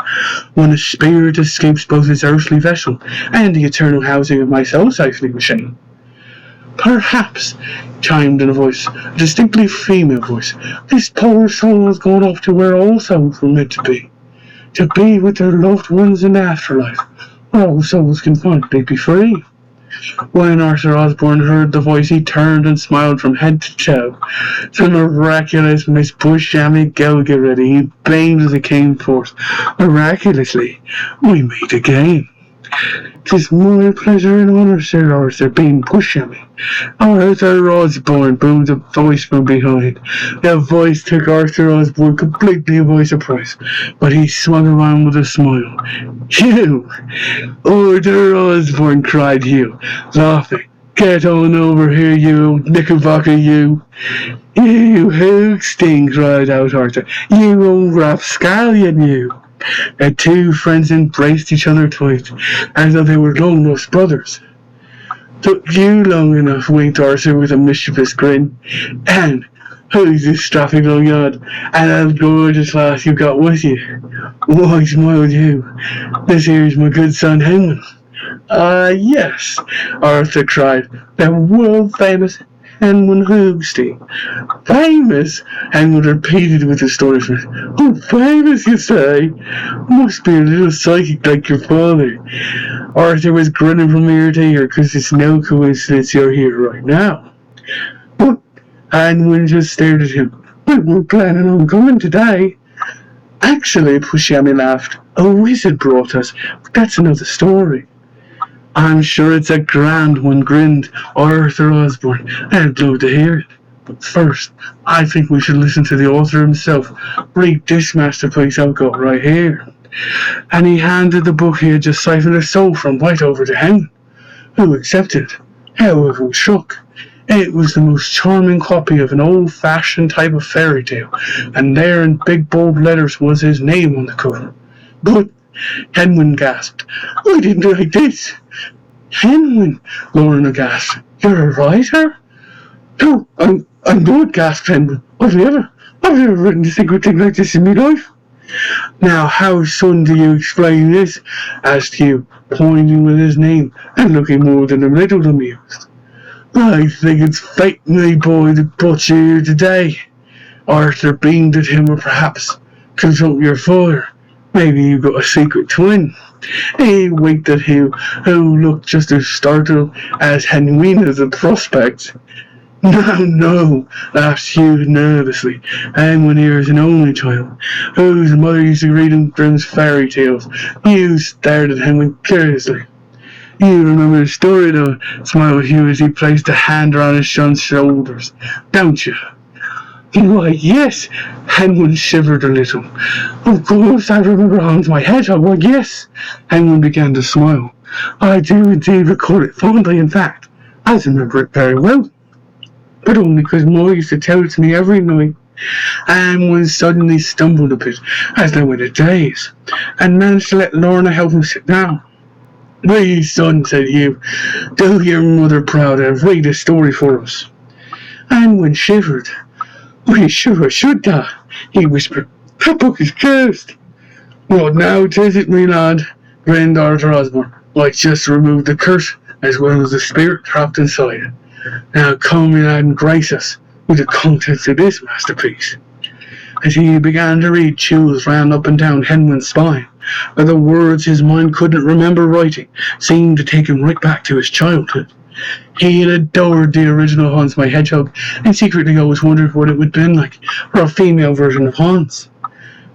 "when a spirit escapes both its earthly vessel and the eternal housing of my soul-siphoning machine." "Perhaps," chimed in a distinctly female voice, "this poor soul has gone off to where all souls were meant to be with their loved ones in the afterlife, where all souls can finally be free." When Arthur Osborne heard the voice, he turned and smiled from head to toe. "The miraculous Miss Pushyami Gogireddi," he beamed as he came forth. "Miraculously, we meet again." "'Tis my pleasure and honour, Sir Arthur, being Pushyami." "Arthur Osborne," boomed a voice from behind. The voice took Arthur Osborne completely by surprise, but he swung around with a smile. "You! Arthur Osborne," cried Hugh, laughing. "Get on over here, you knickerbocker, you!" "You Hooksting," cried out Arthur. "You old rapscallion, you!" The two friends embraced each other tight, as though they were long-lost brothers. "Took you long enough," winked Arthur with a mischievous grin. "And who's this strapping young yard, and that gorgeous lass you got with you?" "Why," smiled Hugh, "this here's my good son Henry." "Ah, yes," Arthur cried, "the world-famous Henry Hoogstein." "Famous?" Henry repeated with astonishment. "Oh, famous, you say? Must be a little psychic like your father." Arthur was grinning from ear to ear, because it's no coincidence you're here right now. "But," Henry just stared at him, "but we're planning on coming today." "Actually," Pushyami laughed, "a wizard brought us, but that's another story." "I'm sure it's a grand one," grinned Arthur Osborne. "I'd love to hear it. But first, I think we should listen to the author himself read this masterpiece I've got right here." And he handed the book he had just siphoned a soul from right over to Henry, who accepted it, however shook. It was the most charming copy of an old-fashioned type of fairy tale, and there in big bold letters was his name on the cover. "But," Henry gasped, "I didn't write this." "Henry," Lorna gasped, "you're a writer?" "No, I'm not," gasped Henry. I've never written a single thing like this in my life." "Now, how, son, do you explain this?" asked Hugh, pointing with his name and looking more than a little amused. "I think it's fate, my boy, that brought you here today." Arthur beamed at him. "Or perhaps consult your father. Maybe you've got a secret twin." He winked at Hugh, who looked just as startled as Henrina the prospect. No," laughed Hugh nervously. "Henry here is an only child, whose mother used to read him Grimm's fairy tales." Hugh stared at Henry curiously. "You remember the story, though," smiled Hugh as he placed a hand around his son's shoulders, "don't you?" "Why, yes." Henry shivered a little. "Of course, I remember Hans my hedgehog. Why, yes." Henry began to smile. "I do indeed recall it fondly. In fact, I remember it very well. But only because Ma used to tell it to me every night." Henry suddenly stumbled a bit, as though in a daze, and managed to let Lorna help him sit down. "Please, son," said Hugh, "do your mother proud and read a story for us." Henry shivered. "Are you sure I should, Dad?" he whispered. "That book is cursed." "Well, now 'tis it, me lad," grinned Arthur Osborne. "I just removed the curse as well as the spirit trapped inside it. Now come, me lad, and grace us with the contents of this masterpiece." As he began to read, chills ran up and down Henry's spine. The words his mind couldn't remember writing seemed to take him right back to his childhood. He had adored the original Hans my Hedgehog, and secretly always wondered what it would have been like for a female version of Hans.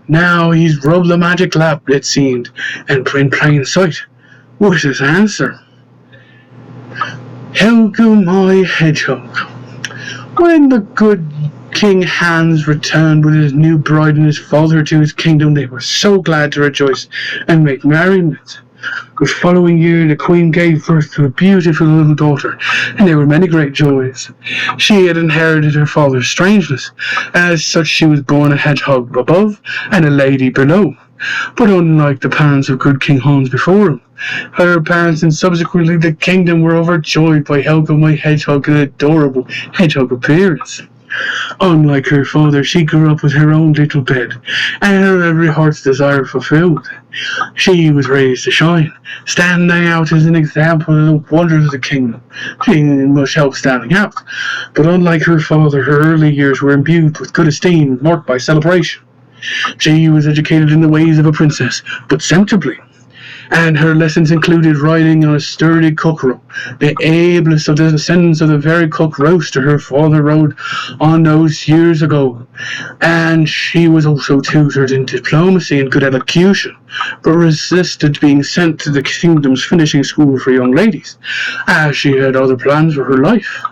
Now he's rubbed the magic lamp, it seemed, and in plain sight was his answer. Helga my Hedgehog. When the good King Hans returned with his new bride and his father to his kingdom, they were so glad to rejoice and make merriment. The following year, the Queen gave birth to a beautiful little daughter, and there were many great joys. She had inherited her father's strangeness. As such, she was born a hedgehog above and a lady below. But unlike the parents of good King Hans before him, her parents and subsequently the kingdom were overjoyed by Helga my Hedgehog's adorable hedgehog appearance. Unlike her father, she grew up with her own little bed, and her every heart's desire fulfilled. She was raised to shine, standing out as an example of the wonders of the kingdom. She didn't much help standing out, but unlike her father, her early years were imbued with good esteem, marked by celebration. She was educated in the ways of a princess, but sensibly. and her lessons included riding on a sturdy cockerel, the ablest of the descendants of the very cock roaster her father rode on those years ago. And she was also tutored in diplomacy and good elocution, but resisted being sent to the kingdom's finishing school for young ladies, as she had other plans for her life.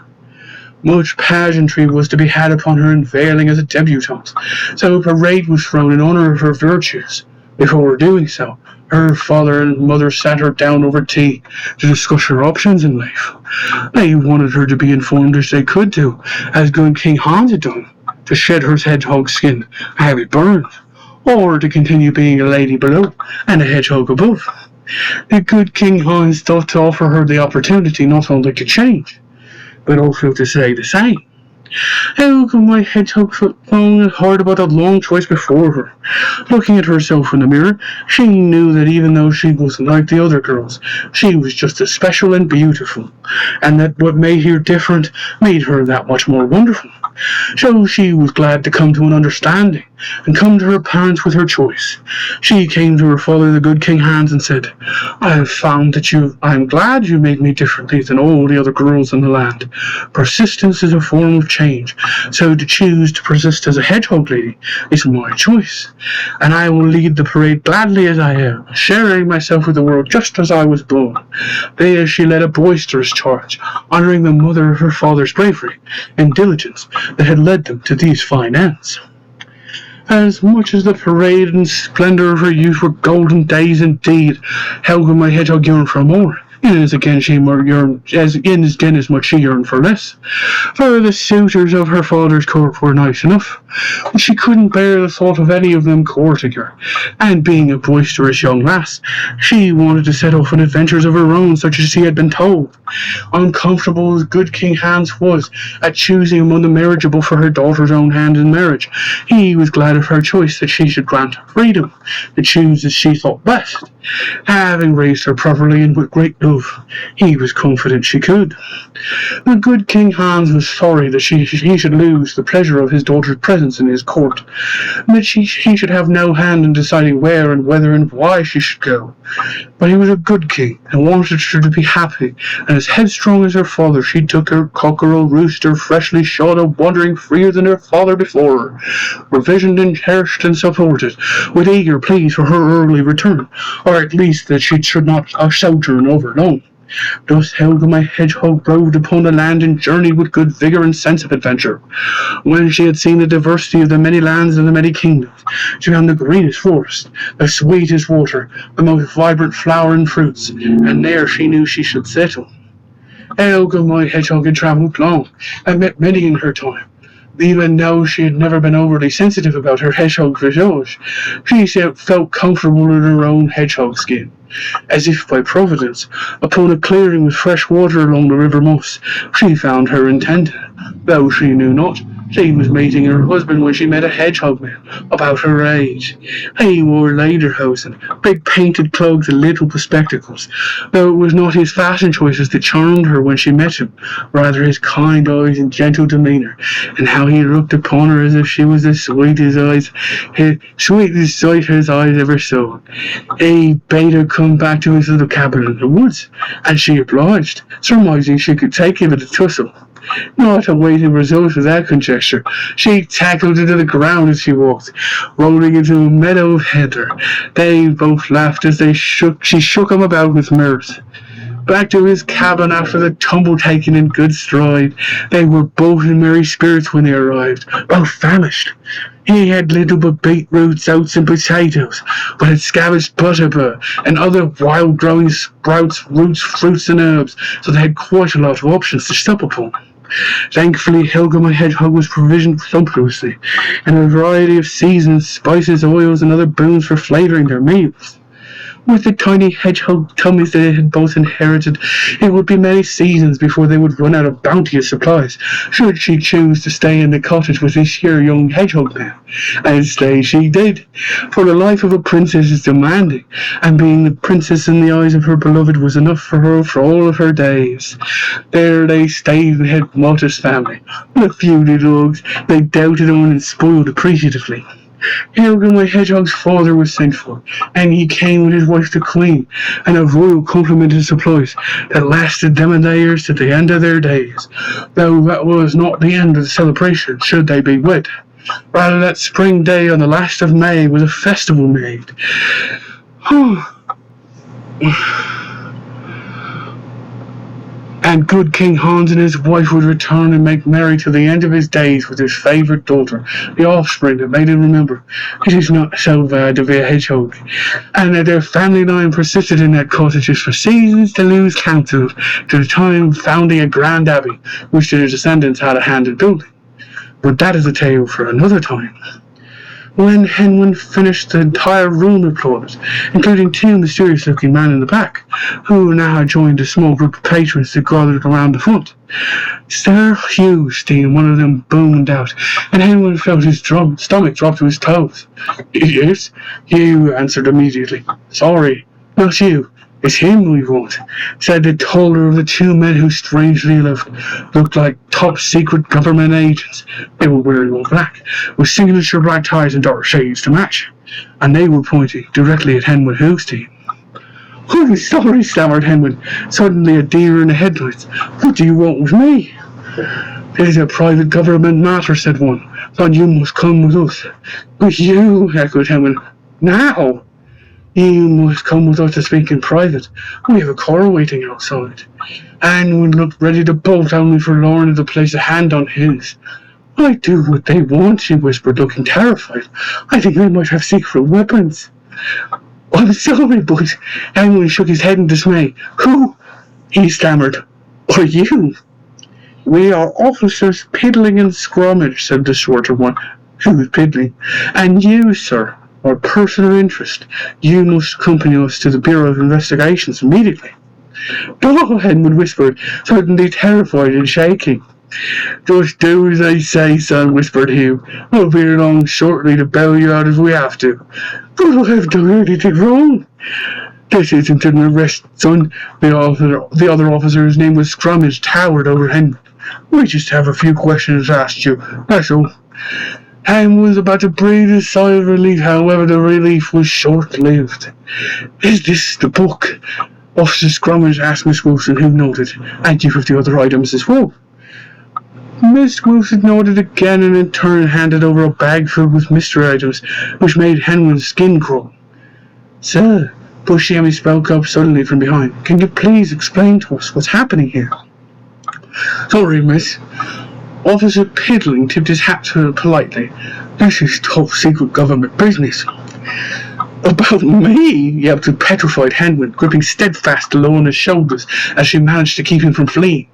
Much pageantry was to be had upon her unveiling as a debutante, so a parade was thrown in honor of her virtues. Before doing so, her father and mother sat her down over tea to discuss her options in life. They wanted her to be informed as they could do, as good King Hans had done, to shed her hedgehog skin and have it burned, or to continue being a lady below and a hedgehog above. The good King Hans thought to offer her the opportunity not only to change, but also to say the same. How could my hedgehog felt long and hard about that long choice before her? Looking at herself in the mirror, she knew that even though she wasn't like the other girls, she was just as special and beautiful, and that what made her different made her that much more wonderful. So she was glad to come to an understanding, and come to her parents with her choice. She came to her father, the good King Hans, and said, I have found that I am glad you made me differently than all the other girls in the land. Persistence is a form of change, so to choose to persist as a hedgehog lady is my choice, and I will lead the parade gladly as I am, sharing myself with the world just as I was born. There she led a boisterous charge, honoring the mother of her father's bravery and diligence that had led them to these fine ends. As much as the parade and splendor of her youth were golden days indeed, Helga my hedgehog yearned for more. As again as much she yearned for less. For the suitors of her father's court were nice enough, but she couldn't bear the thought of any of them courting her, and being a boisterous young lass, she wanted to set off on adventures of her own, such as she had been told. Uncomfortable as good King Hans was at choosing among the marriageable for her daughter's own hand in marriage, he was glad of her choice that she should grant her freedom to choose as she thought best. Having raised her properly and with great love, he was confident she could. The good King Hans was sorry that he should lose the pleasure of his daughter's presence in his court, and that he should have no hand in deciding where and whether and why she should go. But he was a good king, and wanted her to be happy, and as headstrong as her father, she took her cockerel rooster freshly shod and wandering freer than her father before her, provisioned and cherished and supported, with eager pleas for her early return, or at least that she should not sojourn over long. Thus Helga my hedgehog roved upon the land and journeyed with good vigour and sense of adventure. When she had seen the diversity of the many lands and the many kingdoms, she found the greenest forest, the sweetest water, the most vibrant flower and fruits, and there she knew she should settle. Helga my hedgehog had travelled long, and met many in her time. Even though she had never been overly sensitive about her hedgehog visage, she felt comfortable in her own hedgehog skin. As if by providence, upon a clearing with fresh water along the river Moss, she found her intended, though she knew not. She was meeting her husband when she met a hedgehog man about her age. He wore lederhosen, big painted cloaks and little spectacles, though it was not his fashion choices that charmed her when she met him, rather his kind eyes and gentle demeanour, and how he looked upon her as if she was the sweetest sight his eyes ever saw. He bade her come back to his little cabin in the woods, and she obliged, surmising she could take him at a tussle. Not awaiting results of that conjecture, she tackled into the ground as she walked, rolling into a meadow of heather. They both laughed as she shook him about with mirth. Back to his cabin after the tumble taken in good stride. They were both in merry spirits when they arrived, both famished. He had little but beetroots, oats, and potatoes, but had scabbage, butterbur, and other wild-growing sprouts, roots, fruits, and herbs, so they had quite a lot of options to stop upon. Thankfully, Helga my hedgehog was provisioned sumptuously, and a variety of seasons, spices, oils, and other boons for flavouring their meals. With the tiny hedgehog tummies they had both inherited, it would be many seasons before they would run out of bounteous supplies, should she choose to stay in the cottage with this here young hedgehog man. And stay she did, for the life of a princess is demanding, and being the princess in the eyes of her beloved was enough for her for all of her days. There they stayed and had modest family, with a few little dogs they doted on and spoiled appreciatively. Helga, my hedgehog's father, was sent for, and he came with his wife the Queen, and a royal complement of supplies that lasted them and theirs to the end of their days, though that was not the end of the celebration, should they be wed. Rather, that spring day on the last of May was a festival made. And good King Hans and his wife would return and make merry till the end of his days with his favourite daughter, the offspring that made him remember it is not so bad to be a hedgehog, and that their family line persisted in that cottages for seasons to lose count of, to the time of founding a grand abbey, which their descendants had a hand in building. But that is a tale for another time. When Henwin finished, the entire room applauded, including two mysterious-looking men in the back, who now had joined a small group of patrons that gathered around the front. Sir Hugh, one of them boomed out, and Henwin felt his stomach drop to his toes. Yes, Hugh answered immediately. Sorry, not you. It's him we want, said the taller of the two men who strangely looked like top-secret government agents. They were wearing all black, with signature black ties and dark shades to match, and they were pointing directly at Henwin Hoogstein. Oh, sorry, stammered Henwin, suddenly a deer in the headlights. What do you want with me? It is a private government matter, said one. Thought you must come with us. With you, echoed Henwin. Now? You must come with us to speak in private. We have a car waiting outside. Anne would look ready to bolt only for Lorna to place a hand on his. I do what they want, she whispered, looking terrified. I think they might have secret weapons. I'm sorry, but Anne shook his head in dismay. Who? He stammered. Are you? We are officers Piddling and Scrummage, said the shorter one. Who is Piddling? And you, sir. Or personal interest, you must accompany us to the Bureau of Investigations immediately. Go ahead, Henwood whispered, suddenly terrified and shaking. Just do as I say, son, whispered Hugh. We'll be along shortly to bail you out if we have to. But I haven't done anything wrong. This isn't an arrest, son. The other officer's name was Scrummage, towered over Henwood. We just have a few questions to ask you, that's all. Ham was about to breathe a sigh of relief, however the relief was short-lived. Is this the book? Officer Scrummage asked Miss Wilson, who nodded. And you have the other items as well. Miss Wilson nodded again and in turn handed over a bag filled with mystery items, which made Henwin's skin crawl. Sir, Pushyami spoke up suddenly from behind. Can you please explain to us what's happening here? Sorry, miss. Officer Piddling tipped his hat to her politely. This is top-secret government business. About me? Yelped the petrified Henwin, gripping steadfast to Lorna's shoulders as she managed to keep him from fleeing.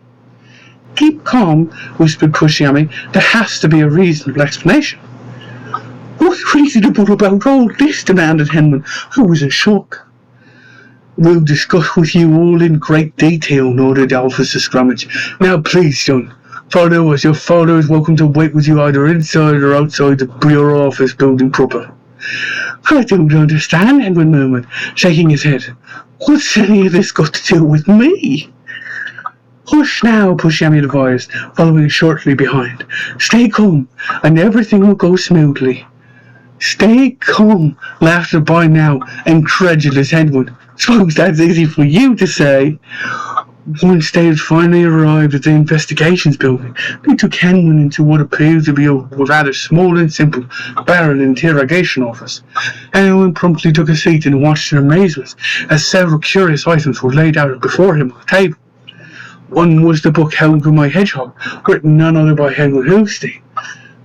Keep calm, whispered Pushyami. There has to be a reasonable explanation. What's reasonable about all this? Demanded Henwin, who was in shock. We'll discuss with you all in great detail, nodded Officer Scrummage. Now please, son. Follow us. Your father is welcome to wait with you either inside or outside the Bureau office building proper. I don't understand, Henwin murmured, shaking his head. What's any of this got to do with me? Hush now, Pushyami advised, following shortly behind. Stay calm, and everything will go smoothly. Stay calm, laughed the by now incredulous Henwin. Suppose that's easy for you to say. Once they had finally arrived at the investigations building, they took Henwin into what appeared to be a rather small and simple barren interrogation office. Henwin promptly took a seat and watched in amazement as several curious items were laid out before him on the table. One was the book Helga My Hedgehog, written none other by Henwin Hoogstein.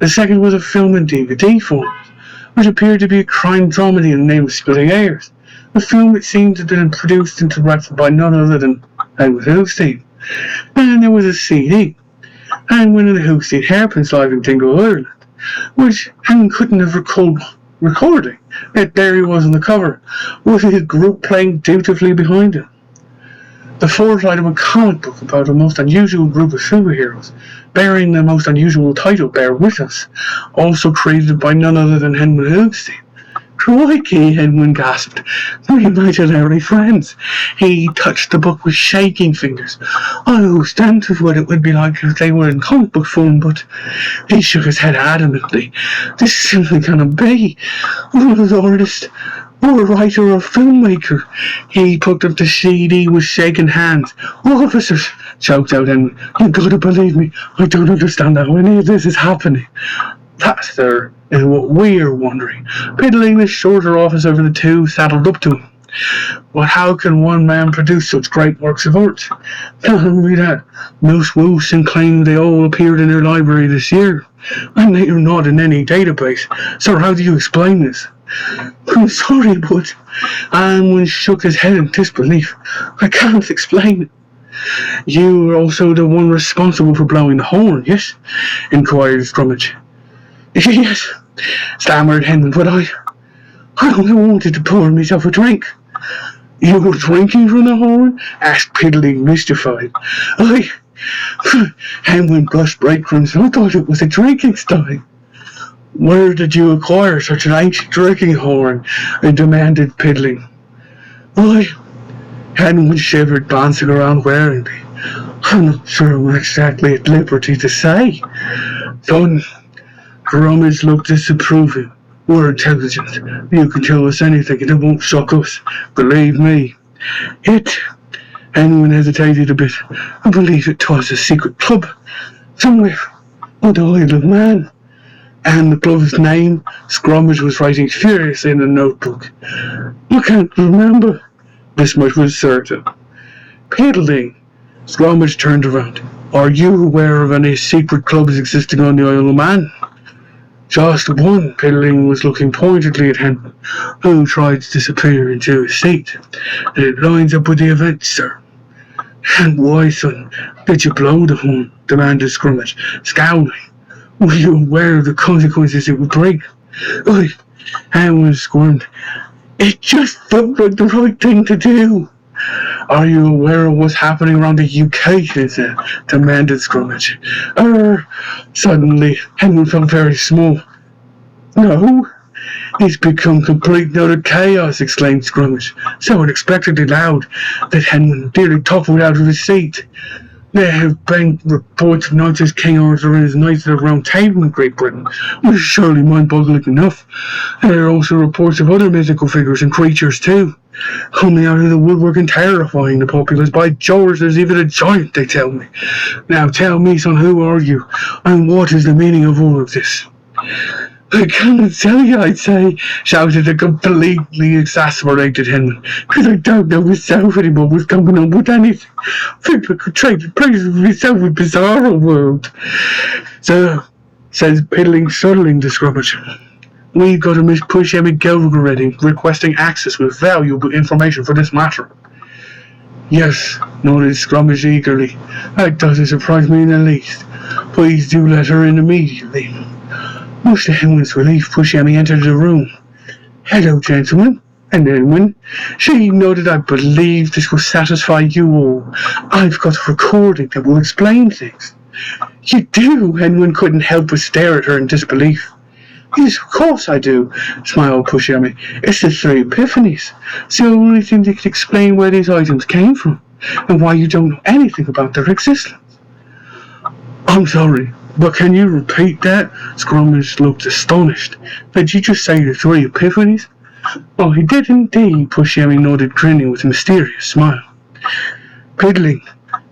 The second was a film in DVD format, which appeared to be a crime dramedy in the name of Splitting Heirs. The film, it seemed, had been produced and directed by none other than Henwin Hoogstein. And there was a CD, Henwin and the Hoogstein Hairpins live in Dingle, Ireland, which Henwin couldn't have recalled recording, yet there he was on the cover, with his group playing dutifully behind him. The fourth item, a comic book about a most unusual group of superheroes, bearing the most unusual title, Bear With Us, also created by none other than Henwin Hoogstein. Crikey, Edwin gasped. My imaginary friends. He touched the book with shaking fingers. I understand what it would be like if they were in comic book form, but he shook his head adamantly. This simply cannot be. I'm an artist, or a writer, or a filmmaker. He picked up the CD with shaking hands. Officers, choked out Edwin. You gotta believe me. I don't understand how any of this is happening. That, sir, is what we're wondering. Piddling the shorter officer of the two saddled up to him. But how can one man produce such great works of art? Not only that, most Wilson claimed they all appeared in their library this year, and they are not in any database. So how do you explain this? I'm sorry, but Anwin shook his head in disbelief. I can't explain it. You are also the one responsible for blowing the horn, yes? Inquired Scrummage. Yes, stammered Henry, but I only wanted to pour myself a drink. You were drinking from the horn? Asked Piddling, mystified. Henry blushed bright crimson. I thought it was a drinking stein. Where did you acquire such an ancient drinking horn? Demanded Piddling. Henry shivered, glancing around warily. I'm not sure I'm exactly at liberty to say. Son, Grummage looked disapproving. We're intelligent. You can tell us anything and it won't shock us. Believe me. Anyone hesitated a bit. I believe it was a secret club. Somewhere on the Isle of Man. And the club's name, Scrummage was writing furiously in a notebook. I can't remember. This much was certain. Piddling. Scrummage turned around. Are you aware of any secret clubs existing on the Isle of Man? Just one. Piddling was looking pointedly at Henry, who tried to disappear into his seat. It lines up with the event, sir. And why, son, did you blow the horn? Demanded Scrummage, scowling. Were you aware of the consequences it would bring? Henry squirmed. It just felt like the right thing to do. Are you aware of what's happening around the UK since then? Demanded Scrummage. Suddenly, Henry felt very small. No, it's become complete and utter chaos, exclaimed Scrummage, so unexpectedly loud that Henry nearly toppled out of his seat. There have been reports of knights as King Arthur and his Knights of the Round Table in Great Britain, which is surely mind-boggling enough. There are also reports of other mythical figures and creatures too, coming out of the woodwork and terrifying the populace. By George, there's even a giant, they tell me. Now tell me, son, who are you, and what is the meaning of all of this? I cannot tell you, I'd say, shouted the completely exasperated Henry, because I don't know myself anymore what's going on with anything. I think I could trade the place with myself with bizarre world. So, says Piddling, shuddering to Scrummage. We've got a Miss Pushyami Gogireddi requesting access with valuable information for this matter. Yes, nodded Scrummage eagerly. That doesn't surprise me in the least. Please do let her in immediately. Much to Henry's relief, Pushyami entered the room. Hello, gentlemen, and Edwin. She nodded. I believe this will satisfy you all. I've got a recording that will explain things. You do? Edwin couldn't help but stare at her in disbelief. Yes, of course I do, smiled Pushyami. It's the three epiphanies. It's the only thing that can explain where these items came from, and why you don't know anything about their existence. I'm sorry, but can you repeat that? Scrummage looked astonished. Did you just say the three epiphanies? Oh, he did indeed, Pushyami nodded, grinning with a mysterious smile. Piddling,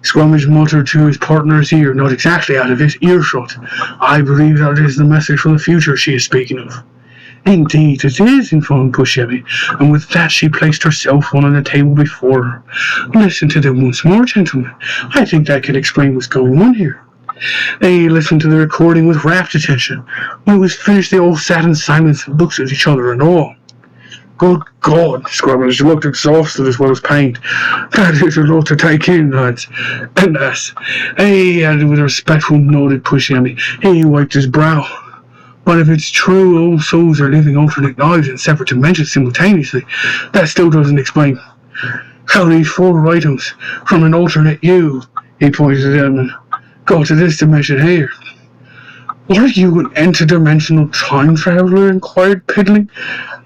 Scrummage muttered to his partner's ear, not exactly out of his earshot. I believe that is the message from the future she is speaking of. Indeed it is, informed Pushyami, and with that she placed her cell phone on the table before her. Listen to them once more, gentlemen. I think that can explain what's going on here. They listened to the recording with rapt attention. When it was finished, they all sat in silence and looked at each other in awe. Good God, Scrummage looked exhausted as well as pained. That is a lot to take in, lads. And us. He added with a respectful nod at Pushyami. He wiped his brow. But if it's true all souls are living alternate lives in separate dimensions simultaneously, that still doesn't explain how these four items from an alternate you, he pointed at them, go to this dimension here. Are you an interdimensional time traveler? Inquired Piddling.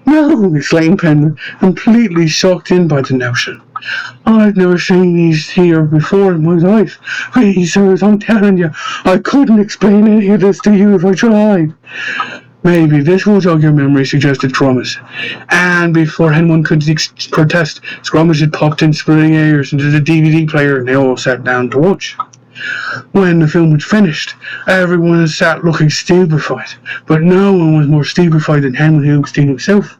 No, exclaimed Penman, completely sucked in by the notion. I've never seen these here before in my life. Please, sirs, I'm telling you, I couldn't explain any of this to you if I tried. Maybe this will jog your memory, suggested Scrummage. And before anyone could protest, Scrummage had popped in splitting ears into the DVD player and they all sat down to watch. When the film had finished, everyone sat looking stupefied, but no one was more stupefied than Henry Hoogstein himself.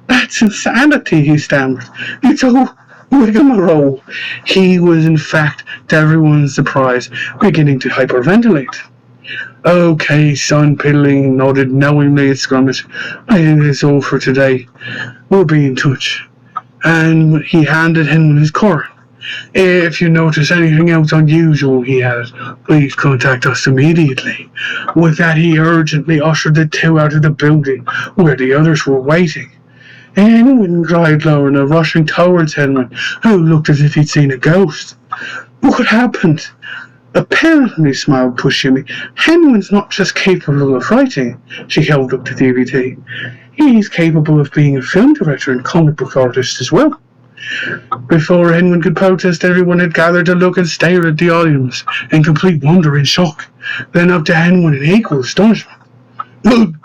That's insanity, he stammered. It's all rigmarole. He was, in fact, to everyone's surprise, beginning to hyperventilate. Okay, son, Piddling nodded knowingly at Scrummage. I think that's all for today. We'll be in touch. And he handed him his card. If you notice anything else unusual, he added, please contact us immediately. With that, he urgently ushered the two out of the building, where the others were waiting. Henwin, cried Lorna, rushing towards Henwin, who looked as if he'd seen a ghost. What happened? Apparently, smiled Pushyami, Henwin's not just capable of writing. She held up the DVD. He's capable of being a film director and comic book artist as well. Before anyone could protest, everyone had gathered to look and stare at the audience in complete wonder and shock, then up to Henwin in equal astonishment.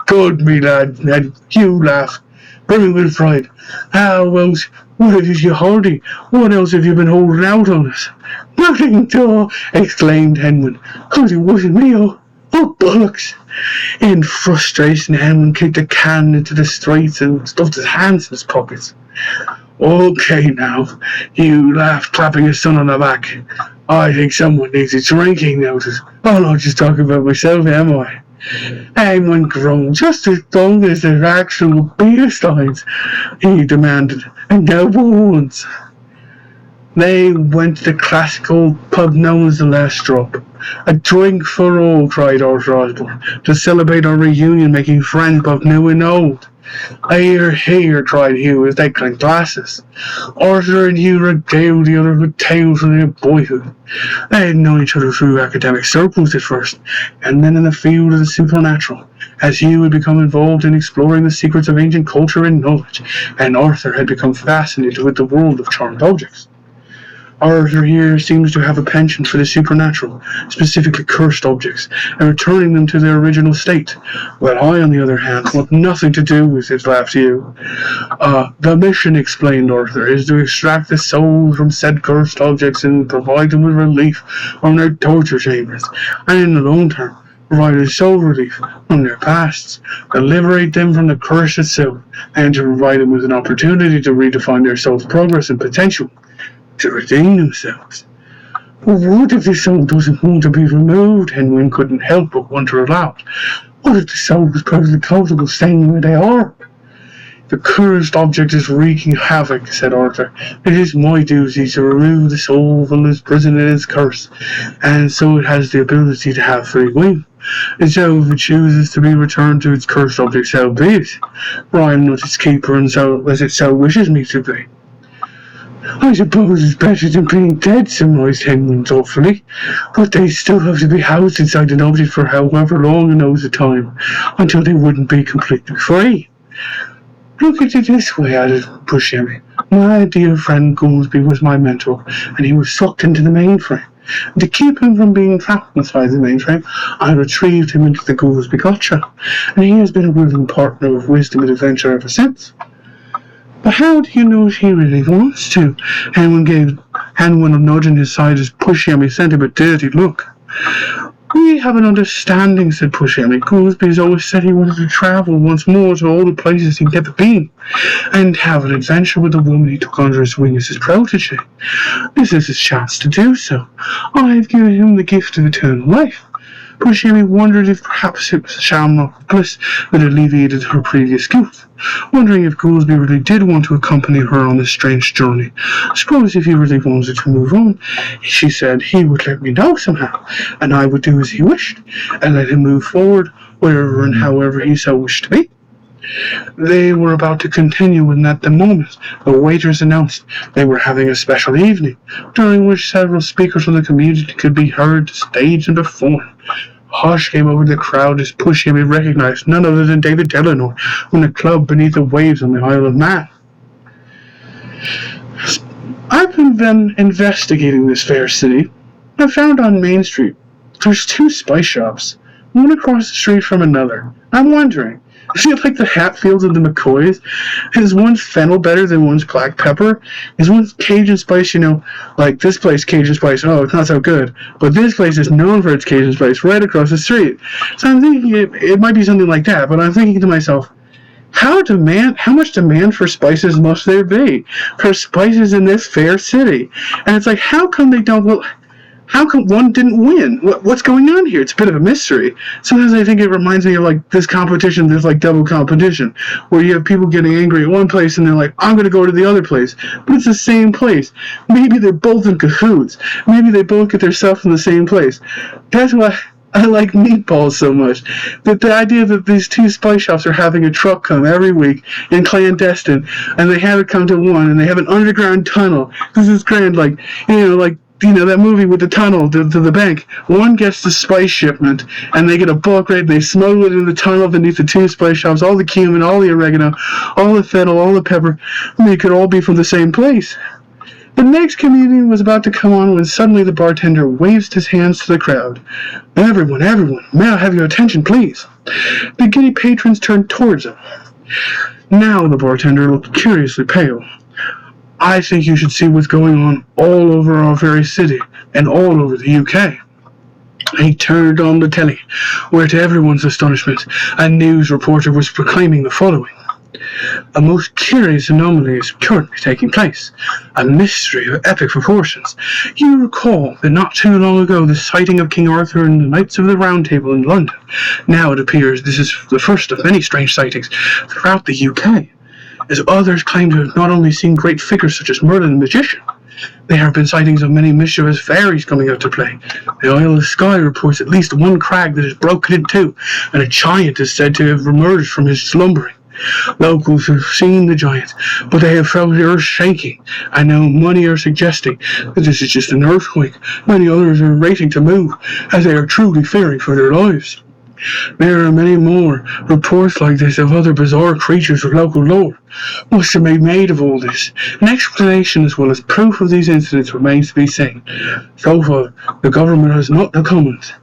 Good, me lad, and Hugh laughed, brimming with pride. How else would you, Hardy? What else have you been holding out on us? Nothing, Joe, exclaimed Henwin. Cause it wasn't me, oh bollocks. In frustration, Henwin kicked a can into the streets and stuffed his hands in his pockets. Okay now, Hugh laughed, clapping his son on the back. I think someone needs a drinking notice. I'm not just talking about myself, am I? Henwin groaned, just as long as there's actual beer steins, he demanded, and no balloons. They went to the classic old pub known as the Last Drop. A drink for all, cried Arthur Osborne, to celebrate our reunion, making friends both new and old. Hear, hear, cried Hugh as they clanked glasses. Arthur and Hugh regaled the other with tales from their boyhood. They had known each other through academic circles at first, and then in the field of the supernatural, as Hugh had become involved in exploring the secrets of ancient culture and knowledge, and Arthur had become fascinated with the world of charmed objects. Arthur here seems to have a penchant for the supernatural, specifically cursed objects, and returning them to their original state, while I, on the other hand, want nothing to do with it, laughed Hugh. The mission, explained Arthur, is to extract the souls from said cursed objects and provide them with relief from their torture chambers, and in the long term, provide soul relief from their pasts, to liberate them from the curse itself, and to provide them with an opportunity to redefine their soul's progress and potential, to redeem themselves. But what if the soul doesn't want to be removed? Henwin couldn't help but wonder aloud. What if the soul is perfectly comfortable staying where they are? The cursed object is wreaking havoc, said Arthur. It is my duty to remove the soul from its prison in its curse, and so it has the ability to have free will. And so if it chooses to be returned to its cursed object, so be it. For I am not its keeper, and so as it so wishes me to be. I suppose it's better than being dead, surmised Henwin thoughtfully, but they still have to be housed inside an object for however long a knows the time, until they wouldn't be completely free. Look at it this way, added Pushyami. My dear friend Goolsby was my mentor, and he was sucked into the mainframe. And to keep him from being trapped inside the mainframe, I retrieved him into the Goolsby gotcha, and he has been a willing partner of wisdom and adventure ever since. But how do you know if he really wants to? Henwin gave Henwin a nudge in his side as Pushyami sent him a dirty look. We have an understanding, said Pushyami. Goolsby's always said he wanted to travel once more to all the places he'd never been, and have an adventure with the woman he took under his wing as his protege. This is his chance to do so. I've given him the gift of eternal life. Pushyami wondered if perhaps it was Shamrock bliss that alleviated her previous guilt, wondering if Goolsby really did want to accompany her on this strange journey. I suppose if he really wanted to move on, she said, he would let me know somehow, and I would do as he wished, and let him move forward wherever and however he so wished to be. They were about to continue when at the moment the waiters announced they were having a special evening, during which several speakers from the community could be heard to stage and perform. Hush came over the crowd as Pushyami recognized none other than David Delano from the club beneath the waves on the Isle of Man. I've been then investigating this fair city. I found on Main Street there's 2 spice shops, one across the street from another. I'm wondering, is it like the Hatfields and the McCoys? Is one's fennel better than one's black pepper? Is one's Cajun spice, like this place Cajun spice, oh, it's not so good. But this place is known for its Cajun spice right across the street. So I'm thinking it might be something like that, but I'm thinking to myself, how much demand for spices must there be for spices in this fair city? And it's like, how come one didn't win? What's going on here? It's a bit of a mystery. Sometimes I think it reminds me of like this competition, this like double competition, where you have people getting angry at one place and they're like, I'm going to go to the other place. But it's the same place. Maybe they're both in cahoots. Maybe they both get their stuff from the same place. That's why I like meatballs so much. But the idea that these 2 spice shops are having a truck come every week in clandestine, and they have it come to one, and they have an underground tunnel. This is grand, like that movie with the tunnel to the bank. One gets the spice shipment, and they get a bulk rate. They smuggle it in the tunnel beneath the 2 spice shops. All the cumin, all the oregano, all the fennel, all the pepper. They could all be from the same place. The next comedian was about to come on when suddenly the bartender waved his hands to the crowd. Everyone, may I have your attention, please? The giddy patrons turned towards him. Now the bartender looked curiously pale. I think you should see what's going on all over our very city and all over the UK. He turned on the telly, where to everyone's astonishment, a news reporter was proclaiming the following. A most curious anomaly is currently taking place, a mystery of epic proportions. You recall that not too long ago the sighting of King Arthur and the Knights of the Round Table in London. Now it appears this is the first of many strange sightings throughout the UK, as others claim to have not only seen great figures such as Merlin the Magician. There have been sightings of many mischievous fairies coming out to play. The Isle of Skye reports at least one crag that is broken in 2, and a giant is said to have emerged from his slumbering. Locals have seen the giant, but they have felt the earth shaking. I know many are suggesting that this is just an earthquake. Many others are racing to move, as they are truly fearing for their lives. There are many more reports like this of other bizarre creatures with local lore. What's to be made of all this? An explanation as well as proof of these incidents remains to be seen. So far, the government has not the comment.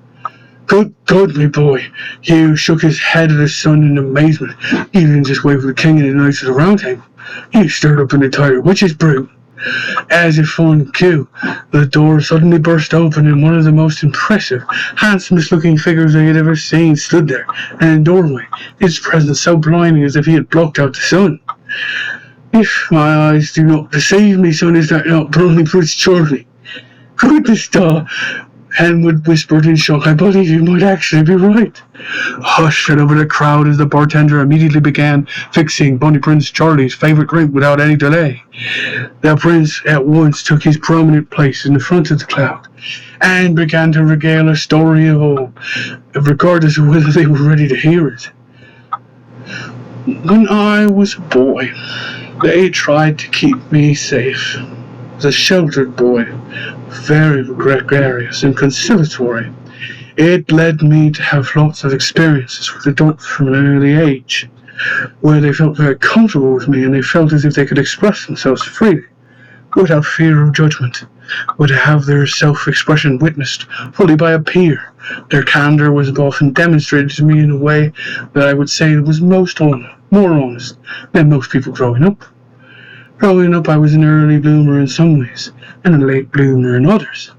Good God, my boy. Hugh shook his head at his son in amazement. You didn't just wait for the king and the knights of the round table. You stirred up an entire witch's brew. As if on cue, the door suddenly burst open and one of the most impressive, handsomest looking figures I had ever seen stood there in a doorway, his presence so blinding as if he had blocked out the sun. If my eyes do not deceive me, son, is that not Brownie Prince Charlie? Goodness, Henwood whispered in shock. I believe you might actually be right. Hush fell over the crowd as the bartender immediately began fixing Bunny Prince Charlie's favorite drink without any delay. The prince at once took his prominent place in the front of the crowd and began to regale a story of all, regardless of whether they were ready to hear it. When I was a boy, they tried to keep me safe. As a sheltered boy, very gregarious and conciliatory, it led me to have lots of experiences with adults from an early age, where they felt very comfortable with me and they felt as if they could express themselves freely, without fear of judgment, or to have their self-expression witnessed fully by a peer. Their candor was often demonstrated to me in a way that I would say was more honest than most people growing up. Growing up, I was an early bloomer in some ways, and a late bloomer in others.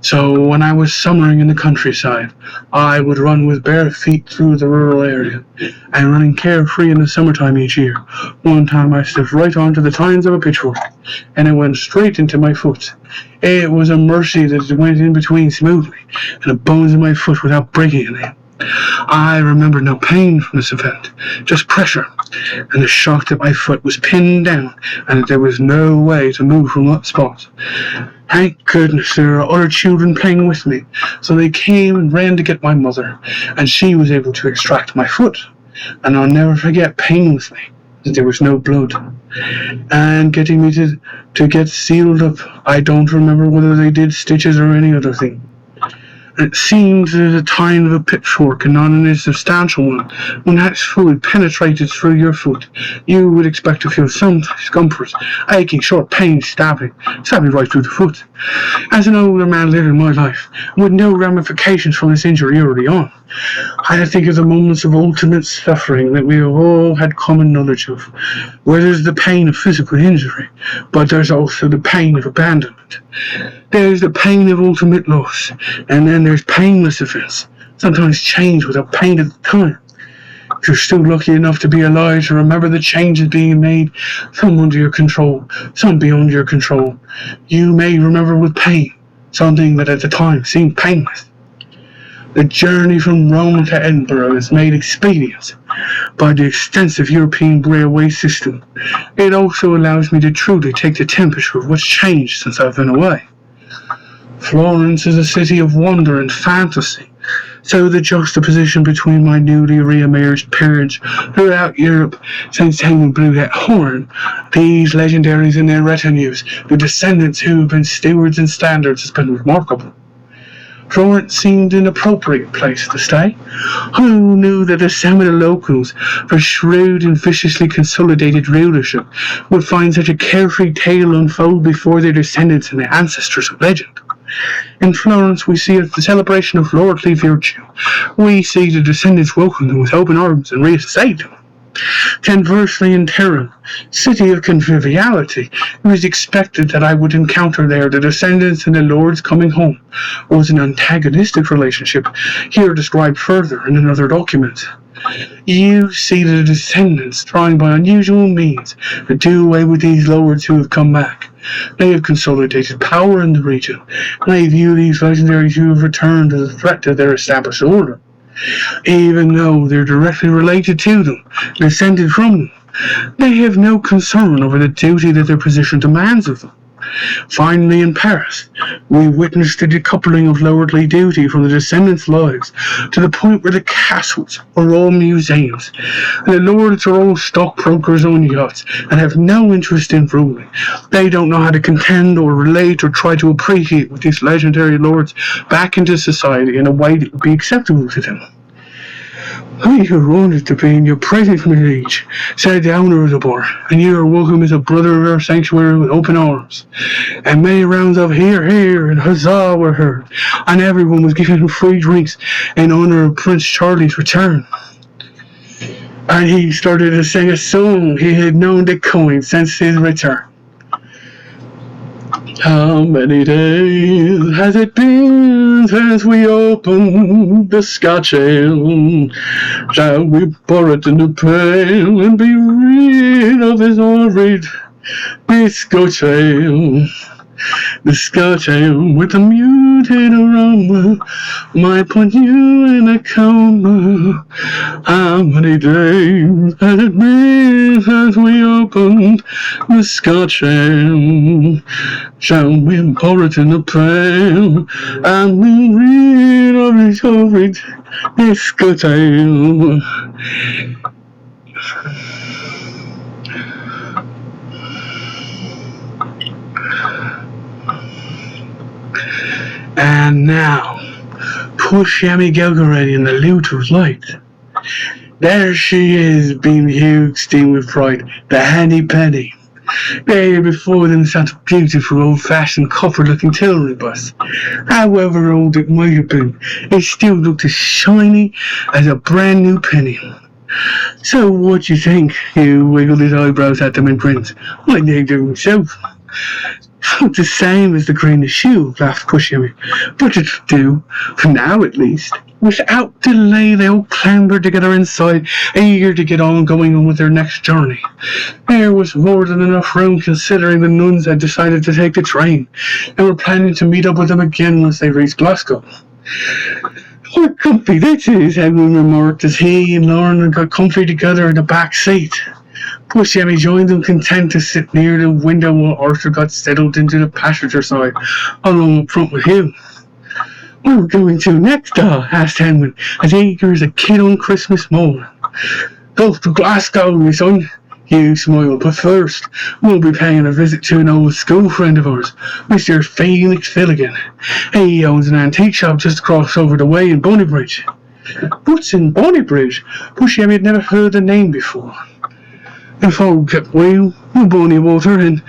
So when I was summering in the countryside, I would run with bare feet through the rural area, and running carefree in the summertime each year. One time I stepped right onto the tines of a pitchfork, and it went straight into my foot. It was a mercy that it went in between smoothly, and the bones of my foot without breaking anything. I remember no pain from this event, just pressure, and the shock that my foot was pinned down and that there was no way to move from that spot. Thank goodness there are other children playing with me, so they came and ran to get my mother, and she was able to extract my foot, and I'll never forget paying with me that there was no blood, and getting me to get sealed up. I don't remember whether they did stitches or any other thing. It seems the tine of a pitchfork and not a substantial one. When that's fully penetrated through your foot, you would expect to feel some discomfort, aching, short pain, stabbing right through the foot. As an older man living my life, with no ramifications from this injury early on, I had to think of the moments of ultimate suffering that we have all had common knowledge of, where there's the pain of physical injury, but there's also the pain of abandonment. There's the pain of ultimate loss, and then there's painless events, sometimes change without pain at the time. If you're still lucky enough to be alive to remember the changes being made, some under your control, some beyond your control, you may remember with pain something that at the time seemed painless. The journey from Rome to Edinburgh is made expedient by the extensive European railway system. It also allows me to truly take the temperature of what's changed since I've been away. Florence is a city of wonder and fantasy, so the juxtaposition between my newly re-emerged peerage throughout Europe since Henry blew that horn, these legendaries and their retinues, the descendants who have been stewards and standards, has been remarkable. Florence seemed an appropriate place to stay. Who knew that the Seminole locals, for shrewd and viciously consolidated rulership, would find such a carefree tale unfold before their descendants and their ancestors of legend? In Florence, we see the celebration of lordly virtue. We see the descendants welcome them with open arms and reinstate them. Conversely, in Turin, city of conviviality, it was expected that I would encounter there the descendants and the lords coming home. It was an antagonistic relationship, here described further in another document. You see the descendants trying by unusual means to do away with these lords who have come back. They have consolidated power in the region, and they view these legendaries who have returned as a threat to their established order. Even though they're directly related to them, descended from them, they have no concern over the duty that their position demands of them. Finally, in Paris, we witnessed the decoupling of lordly duty from the descendants' lives to the point where the castles are all museums, and the lords are all stockbrokers on yachts and have no interest in ruling. They don't know how to contend or relate or try to appreciate with these legendary lords back into society in a way that would be acceptable to them. "We are honored to be in your presence, my liege," said the owner of the bar, "and you are welcome as a brother of our sanctuary with open arms." And many rounds of "hear, hear," and "huzzah" were heard, and everyone was given free drinks in honor of Prince Charlie's return. And he started to sing a song he had known to coin since his return. How many days has it been since we opened the Scotch ale? Shall we pour it in the pail and be rid of this horrid Scotch ale? The Scotch ale with a muted aroma might put you in a coma. How many days has it been since we opened the Scotch ale? Shall we pour it in a pail and be rid of this horrid Scotch ale? And now, Pushyami Gogireddi in the Luther's light. There she is, being huge, steam with pride, the Henny Penny. There before them sat a beautiful old-fashioned copper-looking artillery bus. However old it might have been, it still looked as shiny as a brand new penny. "So what do you think?" He wiggled his eyebrows at them and grinned. "I named it myself." "The same as the greenest shoe," laughed Pushyami, "but it'll do, for now at least." Without delay, they all clambered together inside, eager to get on going on with their next journey. There was more than enough room, considering the nuns had decided to take the train, and were planning to meet up with them again once they reached Glasgow. "What comfy this is," Edwin remarked as he and Lauren got comfy together in the back seat. Pushyami joined them, content to sit near the window while Arthur got settled into the passenger side, along up front with him. "Where are we going to next, asked Henry, as eager as a kid on Christmas morning. "Go to Glasgow, my son. You smiled, but first, we'll be paying a visit to an old school friend of ours, Mr. Phoenix Filligan. He owns an antique shop just across over the way in Bonnybridge. What's in Bonnybridge? Pushyami had never heard the name before. The Falkirk Wheel, the Bonnywater, and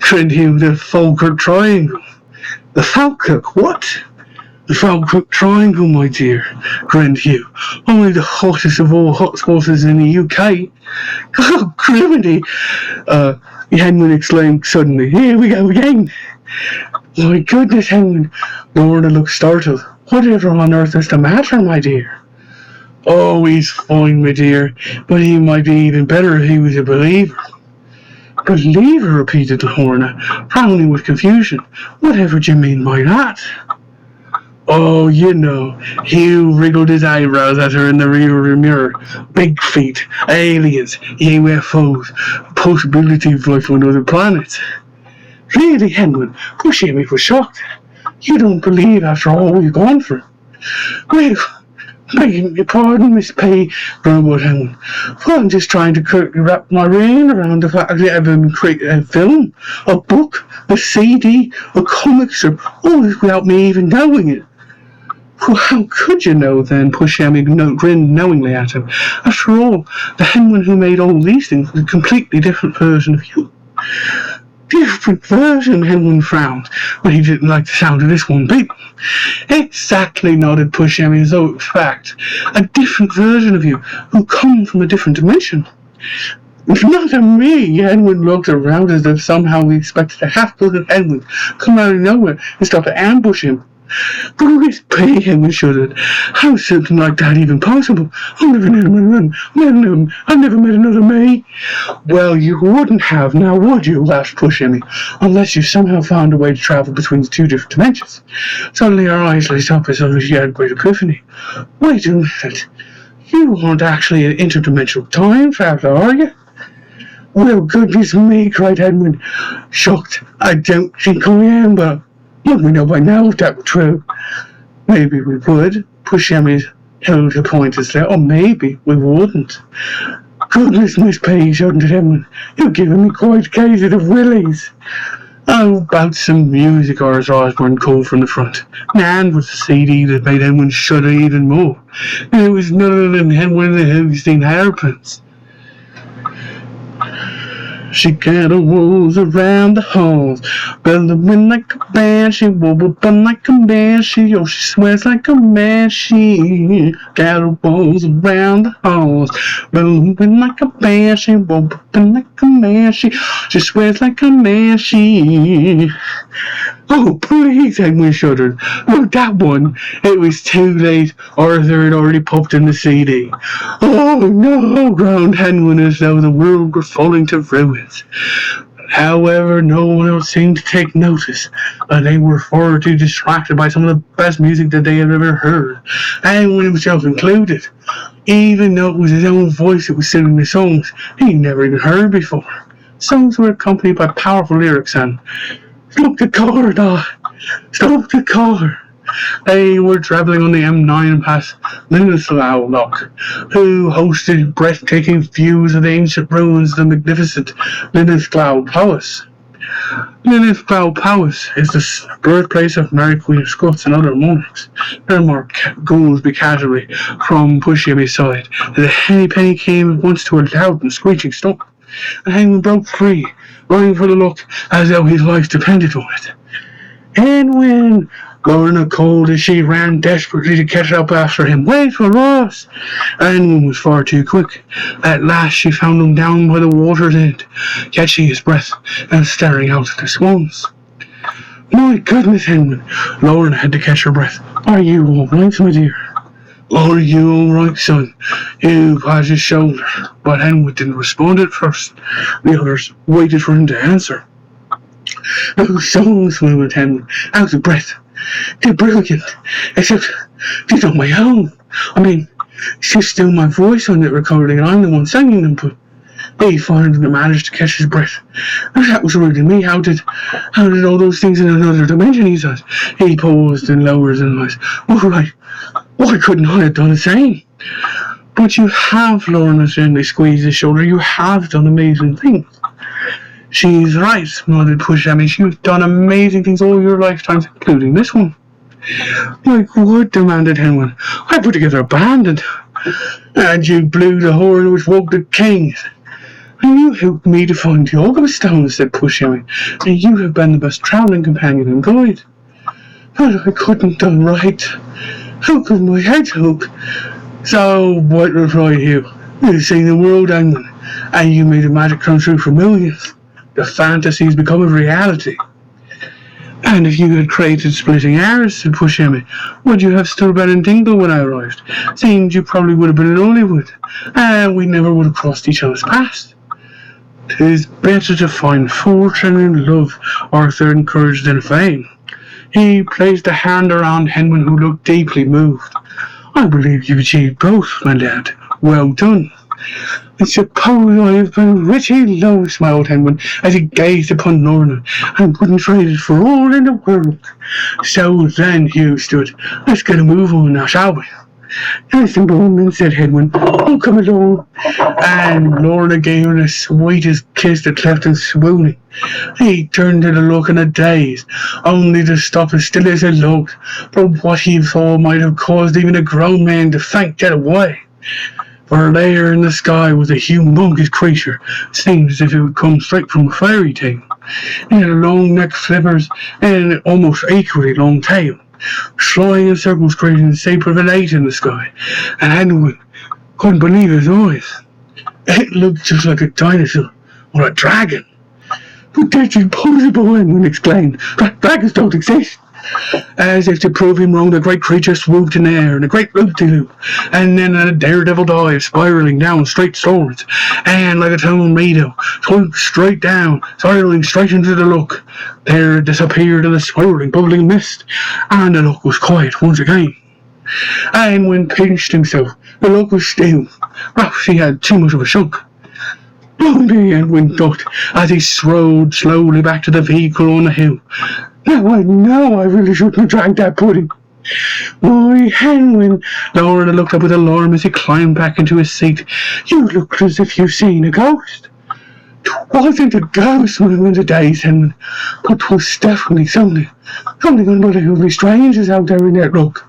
friend him the Falkirk Triangle. The Falkirk what? The Falkirk Triangle, my dear, grinned Hugh. Only the hottest of all hotspots in the UK. Oh, criminy! Henry exclaimed suddenly. Here we go again. My goodness, Henry. Lorna looked startled. Whatever on earth is the matter, my dear? Oh, he's fine, my dear, but he might be even better if he was a believer. Believer, repeated Lorna, frowning with confusion. Whatever do you mean by that? Oh, you know, Hugh wriggled his eyebrows at her in the rearview mirror. Big feet, aliens, UFOs, possibility of life on other planets. Really, Henry, Pushyami was shocked. You don't believe after all we've gone through? Well, begging your pardon, Miss P, grumbled Henry. Well, I'm just trying to wrap my brain around the fact that I ever create a film, a book, a CD, a comic strip, all this without me even knowing it. Well, how could you know then? Pushyami grinned knowingly at him. After all, the Henry who made all these things was a completely different version of you. Different version, Henry frowned, but he didn't like the sound of this one bit. Exactly, nodded Pushyami, as though it was fact. A different version of you, who come from a different dimension. Not a me, Henry looked around as if somehow he expected a half-blooded Henry come out of nowhere and start to ambush him. Bruce P. Henry shuddered. How's something like that even possible? I've never met another me. Well, you wouldn't have, now would you? Laughed Pushyami, unless you somehow found a way to travel between the two different dimensions. Suddenly her eyes lit up as though she had a great epiphany. Wait a minute. You aren't actually an interdimensional time traveler, are you? Well, goodness me, cried Edmund, shocked. I don't think I am, but wouldn't we know by now if that were true? Maybe we would. Pushyami held her pointers there. Or maybe we wouldn't. Goodness, Miss P, shouted Edmund. You're giving me quite a case of willies. Oh, about some music, Horace Osborne called from the front. And with the CD that made Edmund shudder even more. And it was none other than Henry and the Hillstein Hairpins. She gathered wolves around the halls, bellowing like a banshee, whooping like a banshee, oh, she swears like a banshee. Gathered wolves around the halls, bellowing like a banshee, whooping like a banshee, she swears like a banshee. Oh, please, Henry shuddered. Look, that one. It was too late. Arthur had already popped in the CD. Oh, no, groaned Henry as though the world were falling to ruins. However, no one else seemed to take notice, and they were far too distracted by some of the best music that they had ever heard, Henry himself included. Even though it was his own voice that was singing the songs he never even heard before. Songs were accompanied by powerful lyrics and Stop the car, Doc! Stop the car! They were travelling on the M9 past Linislaw Lock, who hosted breathtaking views of the ancient ruins of the magnificent Linislaw Palace. Linislaw Palace is the birthplace of Mary Queen of Scots and other monarchs. There remarked Goolsby casually from Pushyami's side. The henny penny came at once to a loud and screeching stop. The hangman broke free, running for the look as though his life depended on it. Edwin! Lorna called as she ran desperately to catch up after him. Wait for us! Edwin was far too quick. At last she found him down by the water's edge, catching his breath and staring out at the swans. My goodness, Edwin! Lorna had to catch her breath. Are you all right, my dear? Are you all right, son? Hugh patted his shoulder, but Henry didn't respond at first. The others waited for him to answer. Those songs, murmured Henry, out of breath. They're brilliant, except they're not my own. I mean, it's just still my voice on the recording, and I'm the one singing them, but he finally managed to catch his breath. That was really me. How did all those things in another dimension, he said. He paused and lowered his eyes. Why couldn't I have done the same? But you have, Lorna gently squeezed his shoulder. You have done amazing things. She's right, nodded Pushyami. You've done amazing things all your lifetimes, including this one. Like what? Demanded Henwin. I put together a band and you blew the horn which woke the kings. And you helped me to find the Alchemist Stone, said Pushyami. And you have been the best travelling companion and guide. But I couldn't done right. How could my hedgehog? So what, replied Hugh. You've seen the world, Henwin, and you made the magic come true for millions. The fantasies become a reality. And if you had created splitting arrows, said Pushyami, would you have still been in Dingle when I arrived? Seems you probably would have been in Hollywood, and we never would have crossed each other's paths. 'Tis better to find fortune in love, Arthur encouraged in fame. He placed a hand around Henwin, who looked deeply moved. I believe you've achieved both, my lad. Well done. I suppose I have been richly low, smiled Henwin, as he gazed upon Lorna, and wouldn't trade it for all in the world. So then, Hugh stood. Let's get a move on now, shall we? Yes, woman, said Henwin. Oh, come along. And Lorna gave him the sweetest kiss that left him swooning. He turned to the look in a daze, only to stop as still as he looked, for what he saw might have caused even a grown man to faint dead away. For there in the sky was a humongous creature, seemed as if it would come straight from a fairy tale. It had long neck flippers and an almost equally long tail, flying in circles creating the shape of an 8 in the sky, and Henwin couldn't believe his eyes. It looked just like a dinosaur or a dragon. But that's impossible, Henwin exclaimed. Dragons don't exist. As if to prove him wrong, the great creature swooped in the air in a great loop-de-loop, and then a daredevil dive, spiraling down straight swords, and like a tornado, swooped straight down, spiraling straight into the look. There it disappeared in the swirling, bubbling mist, and the look was quiet once again. And when pinched himself, the look was still. Perhaps he had too much of a shock. Blimey, Henwin thought, as he strode slowly back to the vehicle on the hill. Now I know I really shouldn't have drank that pudding. Why, Henwin, Lorna looked up with alarm as he climbed back into his seat. You look as if you've seen a ghost. 'Twasn't a ghost when I went a daze, Henwin, but 'twas definitely something unbelievably strange is out there in that rock.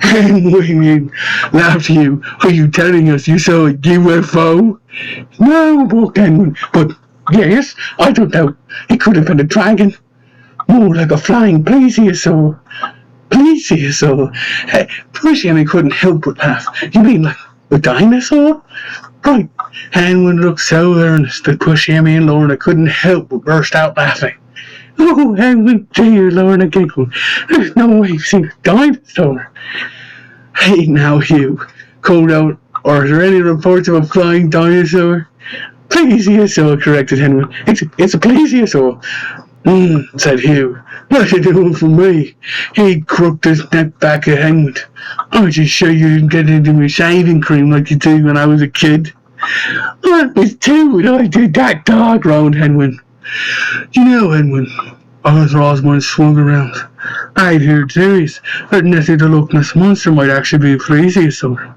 Henwin, laughed Hugh. Are you telling us you saw a UFO? No, mocked Henwin, but yes, I don't know. It could have been a dragon. More like a flying plesiosaur. Plesiosaur? Pushyami couldn't help but laugh. You mean like a dinosaur? Right. Henwin looked so earnest that Pushyami and Lorna couldn't help but burst out laughing. Oh, Henwin, dear, Lorna giggled. There's no way you've seen a dinosaur. Hey, now, Hugh, called out, are there any reports of a flying dinosaur? Plesiosaur, corrected Henwin. It's a plesiosaur. Said Hugh. What are you doing for me? He crooked his neck back at Henwin. Aren't you sure you didn't get into my shaving cream like you did when I was a kid? I was 2 when I did that, dog, groaned Henwin. You know, Henwin, Arthur Osborne swung around. I'd heard theories that Nessie the Loch Ness Monster might actually be a plesiosaur.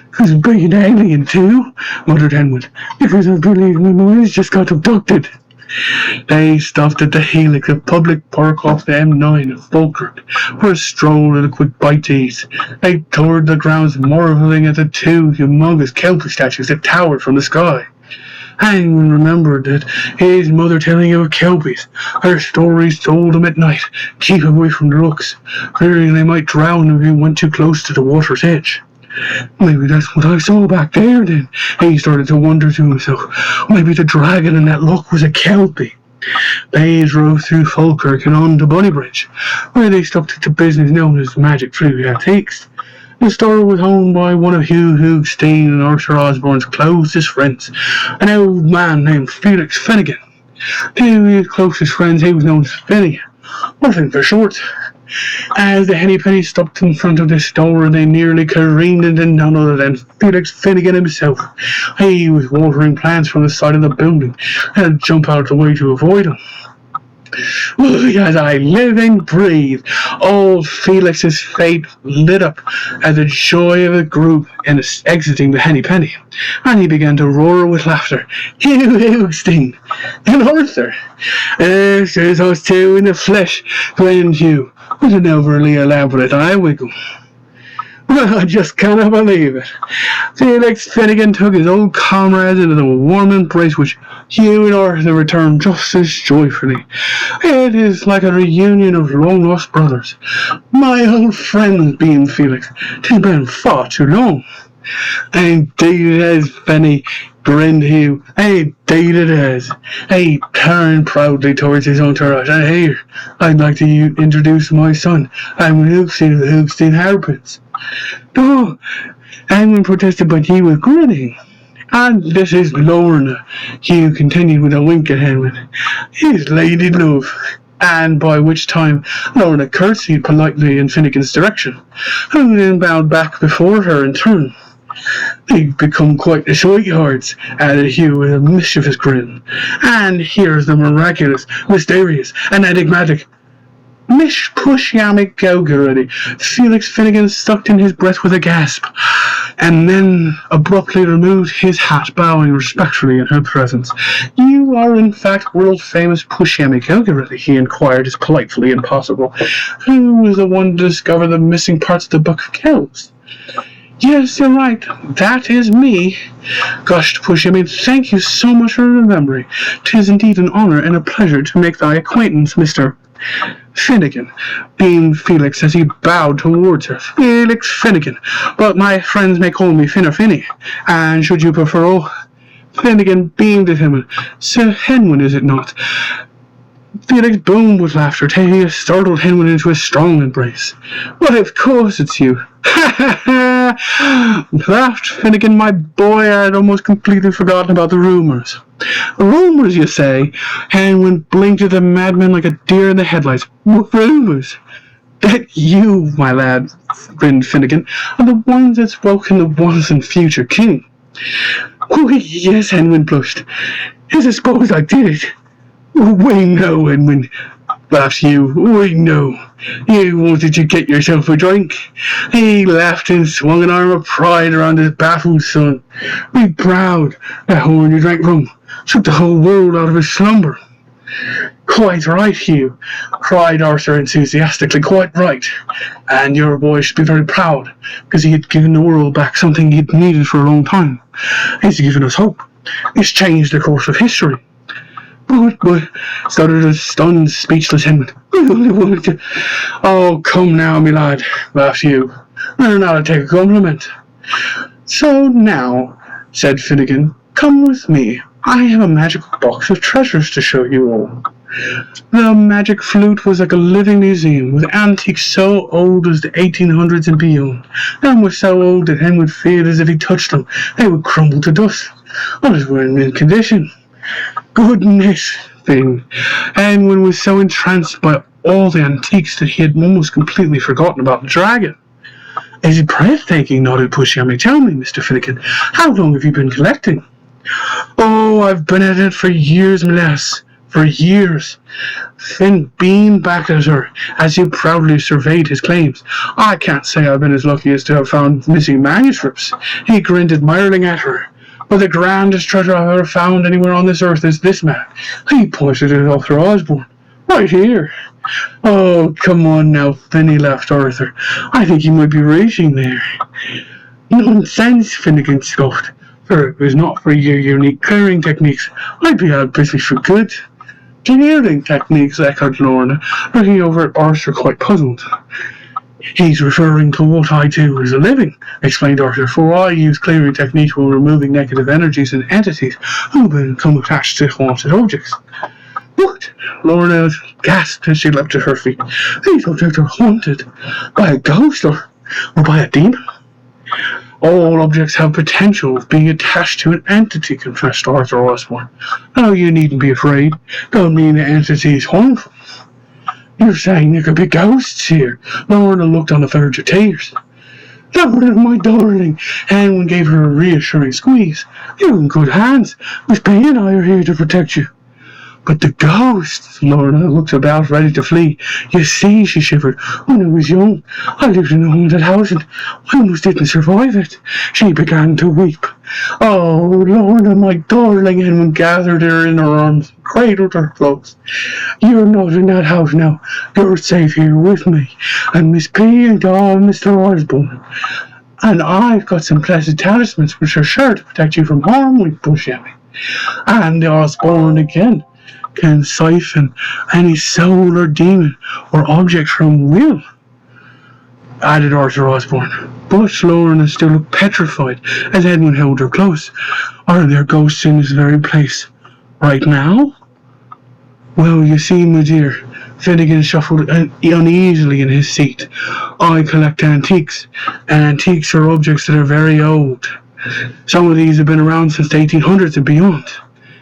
Because being an alien too, muttered Henwin, because I believe my mind's just got abducted. They stopped at the helix of public park off the M9 of Falkirk for a stroll and a quick bite to eat. They toured the grounds, marvelling at the 2 humongous kelpie statues that towered from the sky. Henwin remembered that his mother telling him of kelpies, her stories told him at night, keep him away from the rooks, fearing they might drown if he went too close to the water's edge. Maybe that's what I saw back there then. He started to wonder to himself. Maybe the dragon in that look was a kelpie. They drove through Falkirk and on to Bunnybridge, where they stopped at the business known as Magic Trivia Antiques. The store was owned by one of Hugh Steen and Arthur Osborne's closest friends, an old man named Felix Finnegan. To his closest friends he was known as Finny, nothing for short. As the Henny Penny stopped in front of the store, they nearly careened into none other than Felix Finnegan himself. He was watering plants from the side of the building and had jumped out of the way to avoid them. As I live and breathe, old Felix's face lit up at the joy of the group in exiting the Henny Penny, and he began to roar with laughter. Hugh Hugstein and Arthur. There's us two in the flesh, grinned Hugh, with an overly elaborate eye wiggle. Well, I just cannot believe it. Felix Finnegan took his old comrades into the warm embrace which Hugh and Arthur returned just as joyfully. It is like a reunion of long-lost brothers. My old friends, beamed Felix. 'Tis been far too long. Indeed it has, Benny, grinned Hugh. Indeed it has. He turned proudly towards his entourage. And here, I'd like to introduce my son, Edwin Hugstein of the Hugstein Hairpins. Oh, Edwin protested, but he was grinning. And this is Lorna, Hugh continued with a wink at Edwin. His lady love. And by which time Lorna curtsied politely in Finnegan's direction, who then bowed back before her in turn. They've become quite the sweethearts, added Hugh with a mischievous grin. And here's the miraculous, mysterious, and enigmatic Miss Pushyami Gogireddi. Felix Finnegan sucked in his breath with a gasp, and then abruptly removed his hat, bowing respectfully in her presence. You are in fact world-famous Pushyami Gogireddi, he inquired as politely as possible. Who was the one to discover the missing parts of the Book of Kells? Yes, you're right. That is me, gushed Pushyami. Thank you so much for remembering. 'Tis indeed an honor and a pleasure to make thy acquaintance, Mr. Finnegan, beamed Felix as he bowed towards her. Felix Finnegan, but my friends may call me Finner Finny, and should you prefer, Finnegan beamed at him. Sir Henwin, is it not? Felix boomed with laughter, taking a startled Henwin into a strong embrace. Why, of course it's you. Ha ha ha! Laughed Finnegan, my boy. I had almost completely forgotten about the rumors. Rumors, you say? Henwin blinked at the madman like a deer in the headlights. What rumors? That you, my lad, grinned Finnegan, are the ones that spoke in the once and future king. Oh, yes, Henwin blushed. Yes, I suppose I did. We know, Edwin, laughed Hugh. We know. You wanted to get yourself a drink. He laughed and swung an arm of pride around his baffled son. Be proud. That horn you drank from shook the whole world out of his slumber. Quite right, Hugh, cried Arthur enthusiastically. Quite right. And your boy should be very proud, because he had given the world back something he'd needed for a long time. He's given us hope. He's changed the course of history. But, stuttered a stunned, speechless Henry. I only wanted to... Oh, come now, me lad, laughed Hugh. Learn how to take a compliment. So now, said Finnegan, come with me. I have a magical box of treasures to show you all. The magic flute was like a living museum, with antiques so old as the 1800s and beyond. Them were so old that Hen would feel as if he touched them, they would crumble to dust, unless they were in mint condition. Goodness thing. Edwin was so entranced by all the antiques that he had almost completely forgotten about the dragon. Is it breathtaking? Nodded Pushyami. Tell me, Mr. Finnegan, how long have you been collecting? Oh, I've been at it for years, my lass. For years. Finn beamed back at her as he proudly surveyed his claims. I can't say I've been as lucky as to have found missing manuscripts. He grinned admiringly at her. But the grandest treasure I've ever found anywhere on this earth is this man. He pointed at Arthur Osborne. Right here. Oh, come on now, Finny, laughed Arthur. I think he might be reaching there. Nonsense, Finnegan scoffed. For it was not for your unique clearing techniques. I'd be out busy for good. Clearing techniques, echoed Lorna, looking over at Arthur quite puzzled. He's referring to what I do as a living, explained Arthur, for I use clearing techniques for removing negative energies and entities who become attached to haunted objects. What? Lorna gasped as she leapt to her feet. These objects are haunted by a ghost or by a demon? All objects have potential of being attached to an entity, confessed Arthur Osborne. Oh, you needn't be afraid. Don't mean the entity is harmful. You're saying there could be ghosts here. Lorna looked on the verge of tears. Lorna, my darling. Henwin gave her a reassuring squeeze. You're in good hands. Miss P and I are here to protect you. But the ghost! Lorna looked about, ready to flee. You see, she shivered, when I was young, I lived in a haunted house and I almost didn't survive it. She began to weep. Oh, Lorna, my darling, and gathered her in her arms, cradled her close. You're not in that house now. You're safe here with me, and Miss P and Mr. Osborne. And I've got some blessed talismans which are sure to protect you from harm with Pushyami. And the Osborne again can siphon any soul or demon or object from will, added Arthur Osborne. But Lorna still looked petrified as Edmund held her close. Are there ghosts in this very place right now? Well, you see, my dear, Finnegan shuffled uneasily in his seat. I collect antiques, and antiques are objects that are very old. Some of these have been around since the 1800s and beyond.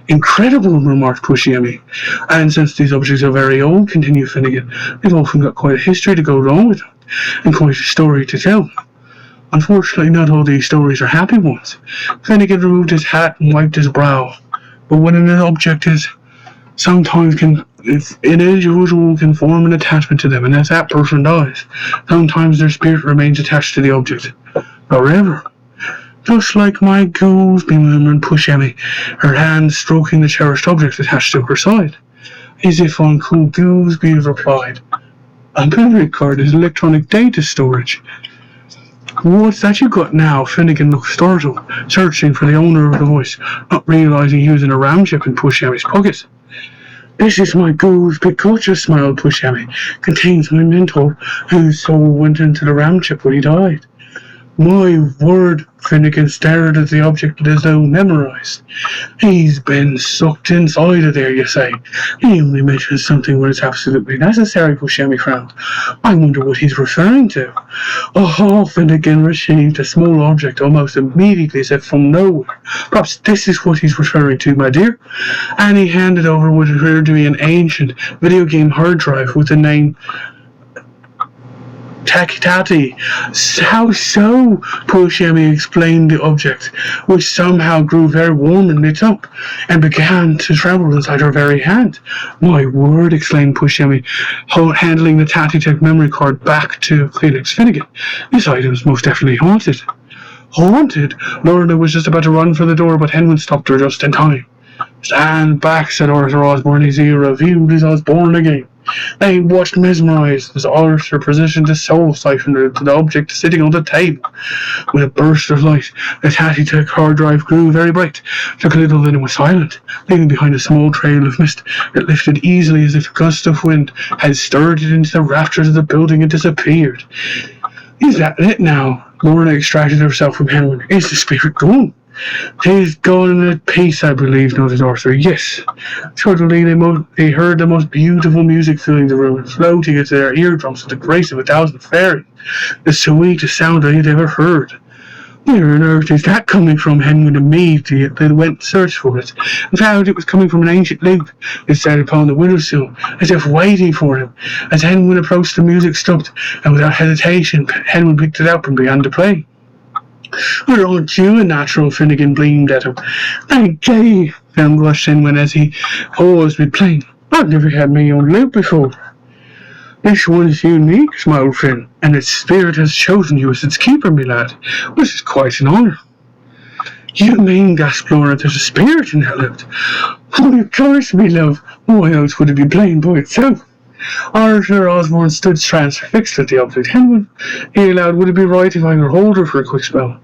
Incredible, remarked Pushyami. And since these objects are very old, continued Finnegan, they've often got quite a history to go along with them, and quite a story to tell. Unfortunately, not all these stories are happy ones. Finnegan removed his hat and wiped his brow. But when an object is sometimes can, if an individual can form an attachment to them, and as that person dies, sometimes their spirit remains attached to the object forever. Just like my Goolsby, murmured Pushyami, her hand stroking the cherished object attached to her side. As if on cool Goolsby replied, a memory card is electronic data storage. What's that you got now? Finnegan looked startled, searching for the owner of the voice, not realizing he was in a RAM chip in Pushyami's pocket. This is my Goolsby culture, smiled Pushyami. Contains my mentor, whose soul went into the RAM chip when he died. My word, Finnegan stared at the object as though memorized. He's been sucked inside of there, you say. He only mentions something when it's absolutely necessary, Pushyami frowned. I wonder what he's referring to. Oh, Finnegan received a small object almost immediately as if from nowhere. Perhaps this is what he's referring to, my dear. And he handed over what appeared to be an ancient video game hard drive with the name Tati. How so? Pushyami explained the object, which somehow grew very warm and lit up, and began to tremble inside her very hand. My word, exclaimed Pushyami, handling the Tati memory card back to Felix Finnegan. This item is most definitely haunted. Haunted? Lorna was just about to run for the door, but Henwood stopped her just in time. Stand back, said Arthur Osborne, his ear revealed as Osborne again. They watched mesmerized as Arthur positioned his soul siphoner to the object sitting on the table. With a burst of light, the Tati hard drive grew very bright, took a little, then it was silent, leaving behind a small trail of mist that lifted easily as if a gust of wind had stirred it into the rafters of the building and disappeared. Is that it now? Lorna extracted herself from Henwood. Is the spirit gone? "'Tis gone at peace, I believe," nodded Arthur. "Yes." Suddenly they heard the most beautiful music filling the room and floating into their eardrums with the grace of 1,000 fairies. The sweetest sound I had ever heard. "Where on earth is that coming from?" Henwood immediately they went to search for it, and found it was coming from an ancient lute that sat upon the windowsill, as if waiting for him. As Henwood approached, the music stopped, and without hesitation, Henwood picked it up and began to play. "Aren't you a natural?" Finnegan beamed at him. "Thank you," blushed Henwood as he paused with playing. "I've never had my own lute before." "This one's unique," smiled Finn, "and its spirit has chosen you as its keeper, my lad, which is quite an honour." "You mean," gasped Lorna, "there's a spirit in that lute?" "Why, of course, me love. Why else would it be playing by itself?" Arthur Osborne stood transfixed at the object. "Henwood," he allowed, "would it be right if I could hold her for a quick spell?"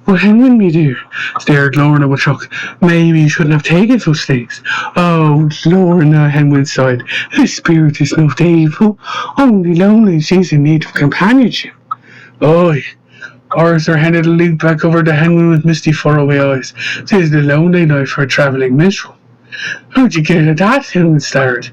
"But Henwood, me dear," stared Lorna with shock. "Maybe you shouldn't have taken such things." "Oh, Lorna," Henwood sighed, "this spirit is not evil, only lonely. She's in need of companionship." "Oy." Arthur handed the lute back over to Henwood with misty faraway eyes. "'Tis the lonely life for a travelling minstrel." "How'd you get at that?" Henwood stared.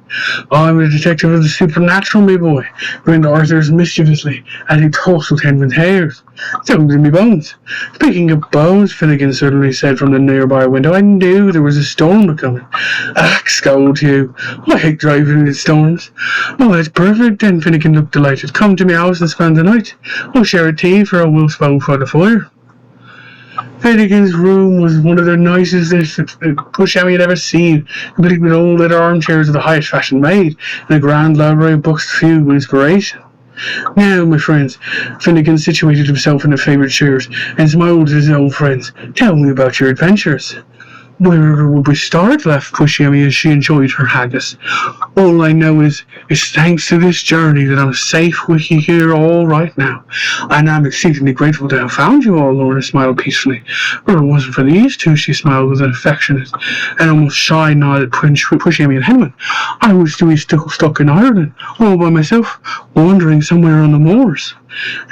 "I'm a detective of the supernatural, me boy," grinned Arthur mischievously as he tousled Henwood's hairs. "Sounds in me bones." "Speaking of bones," Finnegan suddenly said from the nearby window, "I knew there was a storm coming." "Ah, scold you. I hate driving in storms." "Oh, that's perfect then." Finnegan looked delighted. "Come to me house and spend the night. We'll share a tea for a we'll spout for the fire." Finnegan's room was one of the nicest Pushyami had ever seen, complete with old leather armchairs of the highest fashion made, and a grand library of books to fuel with inspiration. Now, my friends, Finnegan situated himself in the favourite chairs and smiled at his old friends. Tell me about your adventures. Where would we start? Laughed Pushyami as she enjoyed her haggis. All I know is it's thanks to this journey that I'm safe with you here all right now. And I'm exceedingly grateful to have found you all, Lorna smiled peacefully. But it wasn't for these two, she smiled with an affectionate and almost shy nod at Pushyami and Henman. I was to be still stuck in Ireland, all by myself, wandering somewhere on the moors.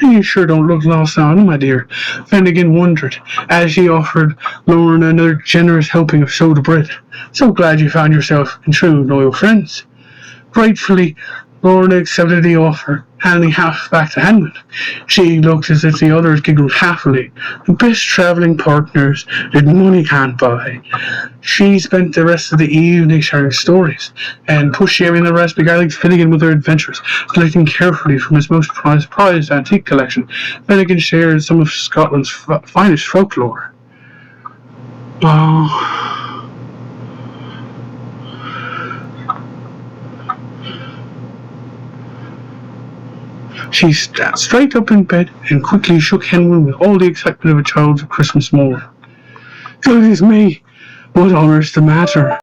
You sure don't look lost on, my dear. Finnegan wondered, as he offered Lorna another generous helping of soda bread. So glad you found yourself in true loyal friends. Gratefully, Lorna accepted the offer, handing half back to Henman. She looked as if the others giggled happily. The best travelling partners that money can't buy. She spent the rest of the evening sharing stories, and Pushyami and the rest began Finnegan with their adventures, collecting carefully from his most prized antique collection. Finnegan shared some of Scotland's finest folklore. Oh. She sat straight up in bed and quickly shook Henry with all the excitement of a child's Christmas morning. Goodness me, what on earth's the matter?